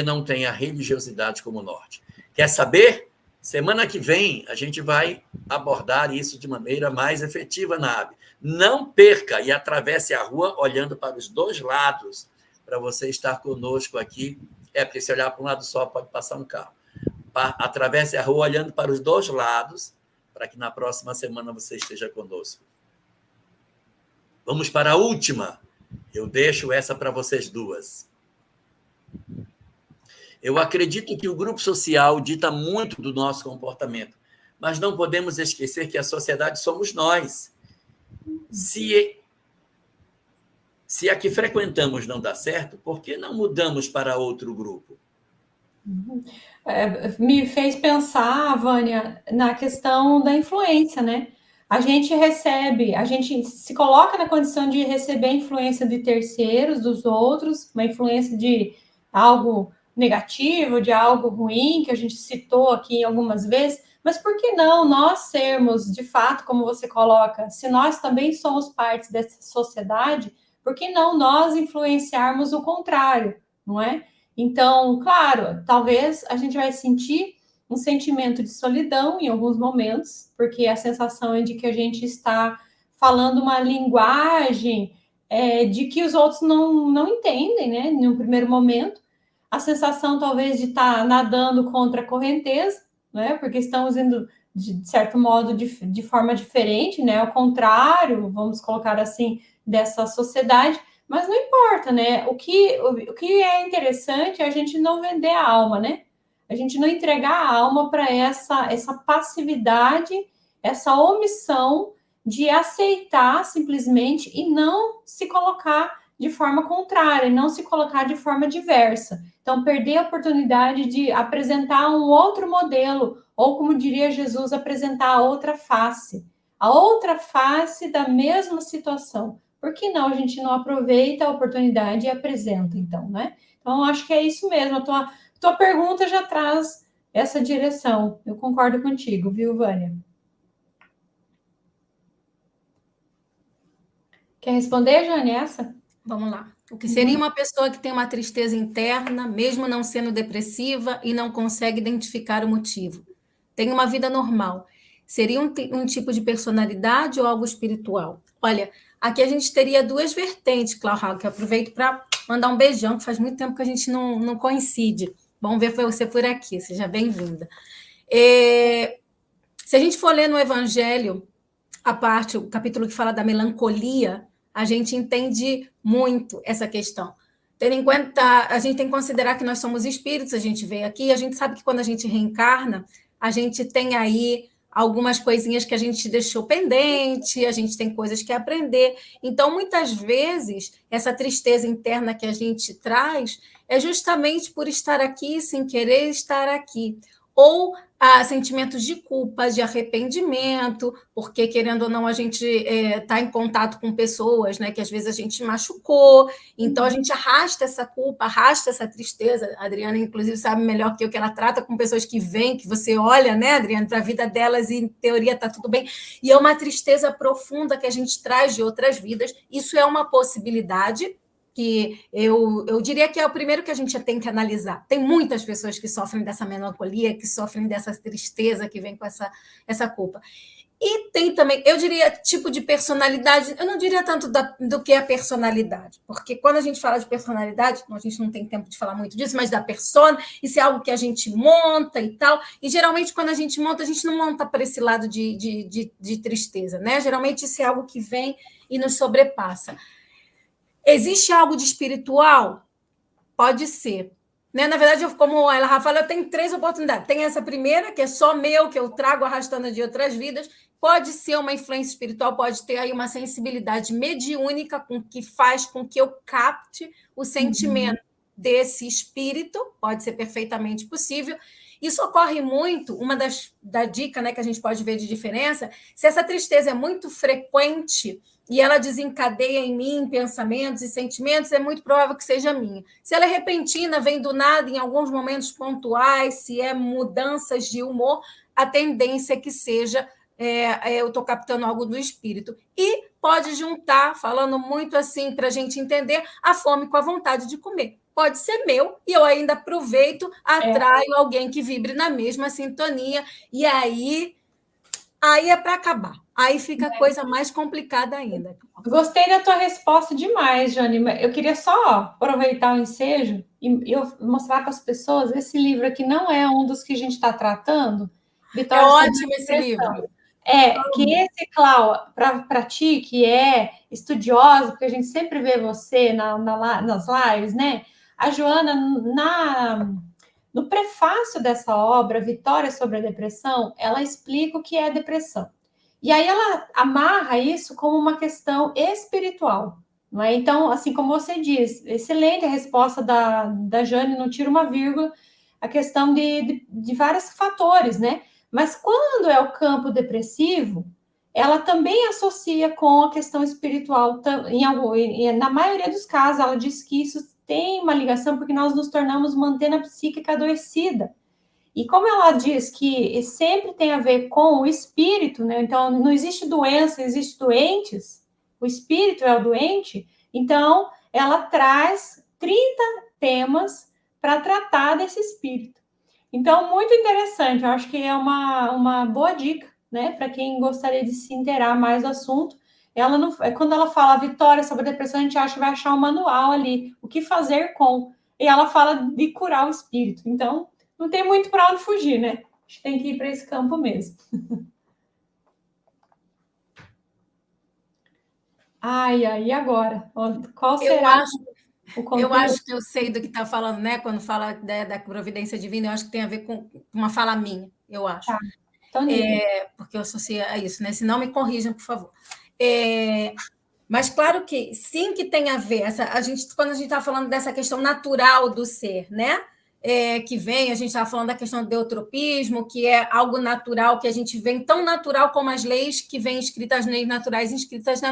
A: não tem a religiosidade como norte. Quer saber? Semana que vem a gente vai abordar isso de maneira mais efetiva, Ana Abe. Não perca e atravesse a rua olhando para os dois lados, para você estar conosco aqui. Porque se olhar para um lado só, pode passar um carro. Atravesse a rua olhando para os dois lados, para que na próxima semana você esteja conosco. Vamos para a última. Eu deixo essa para vocês duas. Eu acredito que o grupo social dita muito do nosso comportamento, mas não podemos esquecer que a sociedade somos nós. Se a que frequentamos não dá certo, por que não mudamos para outro grupo?
C: Me fez pensar, Vânia, na questão da influência, né? A gente se coloca na condição de receber influência de terceiros, dos outros, uma influência de algo negativo, de algo ruim, que a gente citou aqui algumas vezes, mas por que não nós sermos, de fato, como você coloca, se nós também somos partes dessa sociedade, por que não nós influenciarmos o contrário, não é? Então, claro, talvez a gente vai sentir um sentimento de solidão em alguns momentos, porque a sensação é de que a gente está falando uma linguagem de que os outros não entendem, né, em um primeiro momento, a sensação talvez de estar nadando contra a correnteza, né? Porque estamos indo, de certo modo, de forma diferente, né? Ao contrário, vamos colocar assim, dessa sociedade, mas não importa, né? O que é interessante é a gente não vender a alma, né? A gente não entregar a alma para essa passividade, essa omissão de aceitar simplesmente e não se colocar de forma contrária, não se colocar de forma diversa. Então, perder a oportunidade de apresentar um outro modelo, ou como diria Jesus, apresentar a outra face da mesma situação. Por que não a gente não aproveita a oportunidade e apresenta, então, né? Então, acho que é isso mesmo. A tua pergunta já traz essa direção. Eu concordo contigo, viu, Vânia? Quer responder, Jane, essa?
B: Vamos lá. O que seria uma pessoa que tem uma tristeza interna, mesmo não sendo depressiva e não consegue identificar o motivo? Tem uma vida normal. Seria um tipo de personalidade ou algo espiritual? Olha, aqui a gente teria duas vertentes, Cláudia, que eu aproveito para mandar um beijão, que faz muito tempo que a gente não coincide. Vamos ver você por aqui, seja bem-vinda. Se a gente for ler no Evangelho, o capítulo que fala da melancolia, a gente entende muito essa questão. Tendo em conta, a gente tem que considerar que nós somos espíritos, a gente veio aqui, a gente sabe que quando a gente reencarna, a gente tem aí algumas coisinhas que a gente deixou pendente, a gente tem coisas que aprender. Então, muitas vezes, essa tristeza interna que a gente traz é justamente por estar aqui sem querer estar aqui. Ou sentimentos de culpa, de arrependimento, porque, querendo ou não, a gente está em contato com pessoas, né, que às vezes a gente machucou, então a gente arrasta essa culpa, arrasta essa tristeza. A Adriana, inclusive, sabe melhor que eu que ela trata com pessoas que vêm, que você olha, né, Adriana, para a vida delas e, em teoria, está tudo bem, e é uma tristeza profunda que a gente traz de outras vidas. Isso é uma possibilidade, que eu diria que é o primeiro que a gente tem que analisar. Tem muitas pessoas que sofrem dessa melancolia, que sofrem dessa tristeza que vem com essa culpa. E tem também, eu diria, tipo de personalidade, eu não diria tanto do que é a personalidade, porque quando a gente fala de personalidade, a gente não tem tempo de falar muito disso, mas da persona, isso é algo que a gente monta e tal, e geralmente quando a gente monta, a gente não monta para esse lado de tristeza, né? Geralmente isso é algo que vem e nos sobrepassa. Existe algo de espiritual? Pode ser. Né? Na verdade, como ela fala, eu tenho 3 oportunidades. Tem essa primeira, que é só meu, que eu trago arrastando de outras vidas. Pode ser uma influência espiritual, pode ter aí uma sensibilidade mediúnica que faz com que eu capte o sentimento desse espírito. Pode ser perfeitamente possível. Isso ocorre muito, da dica, né, que a gente pode ver de diferença, se essa tristeza é muito frequente e ela desencadeia em mim pensamentos e sentimentos, é muito provável que seja minha. Se ela é repentina, vem do nada, em alguns momentos pontuais, se é mudanças de humor, a tendência é que seja eu estou captando algo do espírito. E pode juntar, falando muito assim, para a gente entender, a fome com a vontade de comer. Pode ser meu, e eu ainda aproveito, atraio alguém que vibre na mesma sintonia, e aí é para acabar. Aí fica a coisa mais complicada ainda.
C: Gostei da tua resposta demais, Jane. Eu queria só aproveitar o ensejo e eu mostrar para as pessoas, esse livro aqui não é um dos que a gente está tratando.
B: Vitória, é ótimo esse livro.
C: Que esse, Clau, para ti, que é estudiosa, porque a gente sempre vê você nas lives, né? A Joana, no prefácio dessa obra, Vitória sobre a Depressão, ela explica o que é depressão. E aí ela amarra isso como uma questão espiritual. Não é? Então, assim como você diz, excelente a resposta da Jane, não tira uma vírgula, a questão de vários fatores, né? Mas quando é o campo depressivo, ela também associa com a questão espiritual. Na maioria dos casos, ela diz que isso tem uma ligação porque nós nos tornamos uma antena psíquica adoecida. E como ela diz que sempre tem a ver com o espírito, né? Então, não existe doença, existe doentes. O espírito é o doente. Então, ela traz 30 temas para tratar desse espírito. Então, muito interessante. Eu acho que é uma boa dica, né? Para quem gostaria de se inteirar mais do assunto. Ela não, quando ela fala Vitória sobre a depressão, a gente acha que vai achar um manual ali. O que fazer com. e ela fala de curar o espírito. Então, não tem muito para onde fugir, né? A gente tem que ir para esse campo mesmo. Ai, e agora? Qual será o conteúdo?
B: Eu acho que eu sei do que está falando, né? Quando fala da providência divina, eu acho que tem a ver com uma fala minha, eu acho.
C: Tá. Então,
B: porque eu associo a isso, né? Se não, me corrijam, por favor. Mas claro que sim, que tem a ver. Quando a gente está falando dessa questão natural do ser, né? Que vem, a gente estava falando da questão do eutropismo, que é algo natural, que a gente vem tão natural como as leis que vêm escritas, as leis naturais inscritas na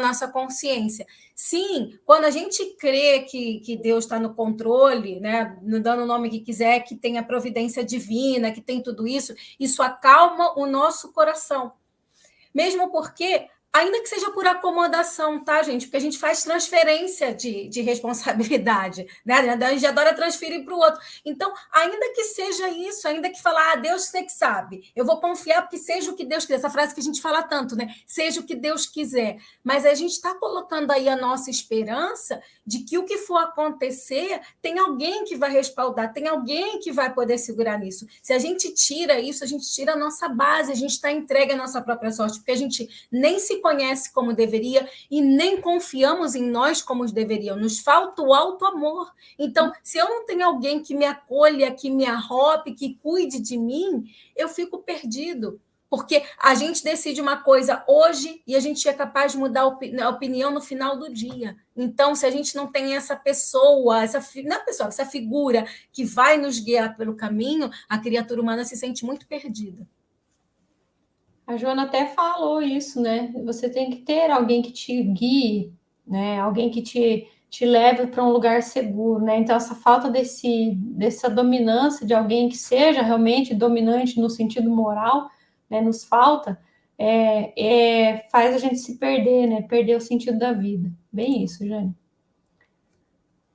B: nossa consciência. Sim, quando a gente crê que Deus está no controle, né, dando o nome que quiser, que tem a providência divina, que tem tudo isso acalma o nosso coração. Mesmo porque, ainda que seja por acomodação, tá, gente? Porque a gente faz transferência de responsabilidade, né? A gente adora transferir para o outro. Então, ainda que seja isso, ainda que falar, Deus você que sabe, eu vou confiar porque seja o que Deus quiser, essa frase que a gente fala tanto, né? Seja o que Deus quiser. Mas a gente está colocando aí a nossa esperança de que o que for acontecer, tem alguém que vai respaldar, tem alguém que vai poder segurar nisso. Se a gente tira isso, a gente tira a nossa base, a gente está entregue à nossa própria sorte, porque a gente nem se conhece como deveria e nem confiamos em nós como deveríamos. Nos falta o alto amor. Então, se eu não tenho alguém que me acolha, que me arrope, que cuide de mim, eu fico perdido. Porque a gente decide uma coisa hoje e a gente é capaz de mudar a opinião no final do dia. Então, se a gente não tem essa pessoa, essa figura que vai nos guiar pelo caminho, a criatura humana se sente muito perdida.
C: A Joana até falou isso, né? Você tem que ter alguém que te guie, né? Alguém que te leve para um lugar seguro, né? Então, essa falta dessa dominância de alguém que seja realmente dominante no sentido moral, né? Nos falta, faz a gente se perder, né? Perder o sentido da vida. Bem isso, Jane.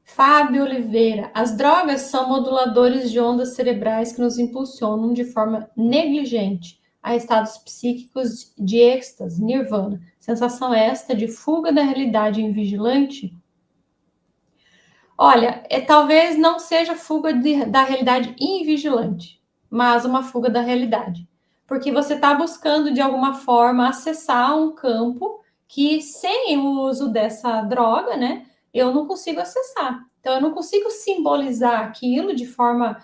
C: Fábio Oliveira. As drogas são moduladores de ondas cerebrais que nos impulsionam de forma negligente a estados psíquicos de êxtase, nirvana. Sensação esta de fuga da realidade invigilante? Olha, talvez não seja fuga da realidade invigilante, mas uma fuga da realidade. Porque você está buscando, de alguma forma, acessar um campo que, sem o uso dessa droga, né, eu não consigo acessar. Então, eu não consigo simbolizar aquilo de forma,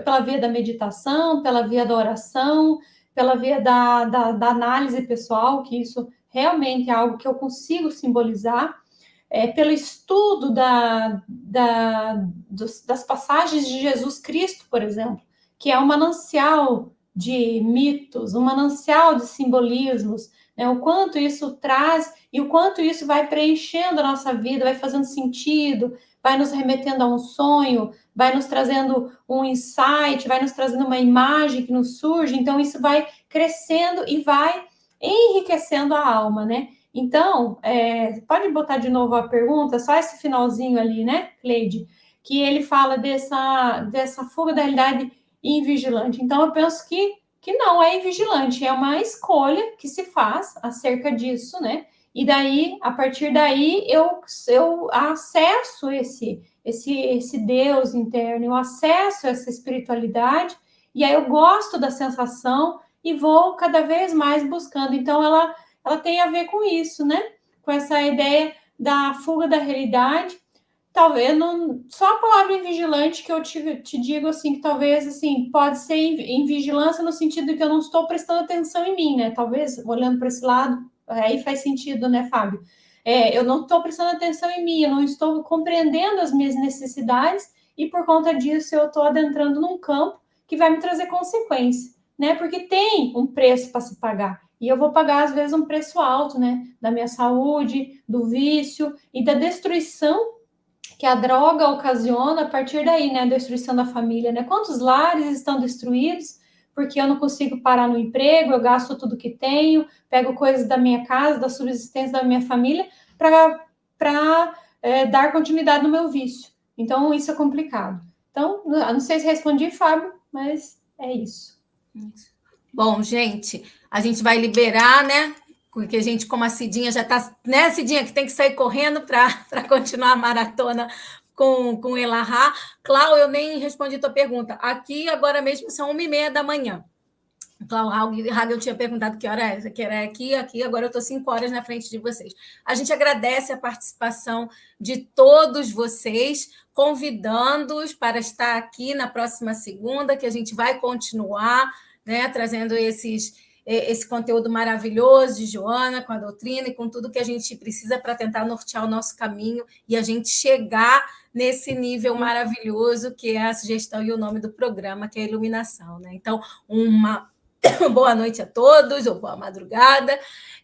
C: pela via da meditação, pela via da oração, pela via da análise pessoal, que isso realmente é algo que eu consigo simbolizar, pelo estudo das passagens de Jesus Cristo, por exemplo, que é um manancial de mitos, um manancial de simbolismos, né? O quanto isso traz e o quanto isso vai preenchendo a nossa vida, vai fazendo sentido, vai nos remetendo a um sonho, vai nos trazendo um insight, vai nos trazendo uma imagem que nos surge. Então, isso vai crescendo e vai enriquecendo a alma, né? Então, pode botar de novo a pergunta, só esse finalzinho ali, né, Cleide? Que ele fala dessa fuga da realidade invigilante. Então, eu penso que não é invigilante, é uma escolha que se faz acerca disso, né? E daí, a partir daí, eu acesso esse Deus interno, eu acesso essa espiritualidade, e aí eu gosto da sensação e vou cada vez mais buscando. Então, ela tem a ver com isso, né? Com essa ideia da fuga da realidade. Talvez, só a palavra invigilante que eu te digo, assim, que talvez, assim, pode ser invigilância no sentido de que eu não estou prestando atenção em mim, né? Talvez, olhando para esse lado, aí faz sentido, né, Fábio? Eu não estou prestando atenção em mim, eu não estou compreendendo as minhas necessidades e, por conta disso, eu estou adentrando num campo que vai me trazer consequência, né? Porque tem um preço para se pagar. E eu vou pagar, às vezes, um preço alto, né? Da minha saúde, do vício e da destruição que a droga ocasiona a partir daí, né? A destruição da família, né? Quantos lares estão destruídos porque eu não consigo parar no emprego, eu gasto tudo que tenho, pego coisas da minha casa, da subsistência da minha família, para dar continuidade no meu vício. Então, isso é complicado. Então, não sei se respondi, Fábio, mas é isso.
B: Bom, gente, a gente vai liberar, né? Porque a gente, como a Cidinha já está, né, Cidinha, que tem que sair correndo para continuar a maratona com Elahá. Clau, eu nem respondi tua pergunta. Aqui, agora mesmo, são 1h30 da manhã. Clau Hagel tinha perguntado que hora é, que era aqui, agora eu estou 5 horas na frente de vocês. A gente agradece a participação de todos vocês, convidando-os para estar aqui na próxima segunda, que a gente vai continuar, né, trazendo esse conteúdo maravilhoso de Joana, com a doutrina e com tudo que a gente precisa para tentar nortear o nosso caminho e a gente chegar nesse nível maravilhoso que é a sugestão e o nome do programa, que é a iluminação, né? Então, uma boa noite a todos, ou boa madrugada,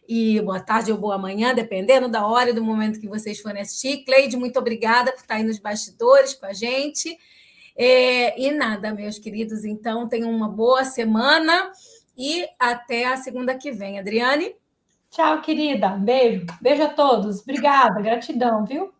B: e boa tarde ou boa manhã, dependendo da hora e do momento que vocês forem assistir. Cleide, muito obrigada por estar aí nos bastidores com a gente. E nada, meus queridos, então tenham uma boa semana e até a segunda que vem. Adriane?
C: Tchau, querida. Beijo. Beijo a todos. Obrigada, gratidão, viu?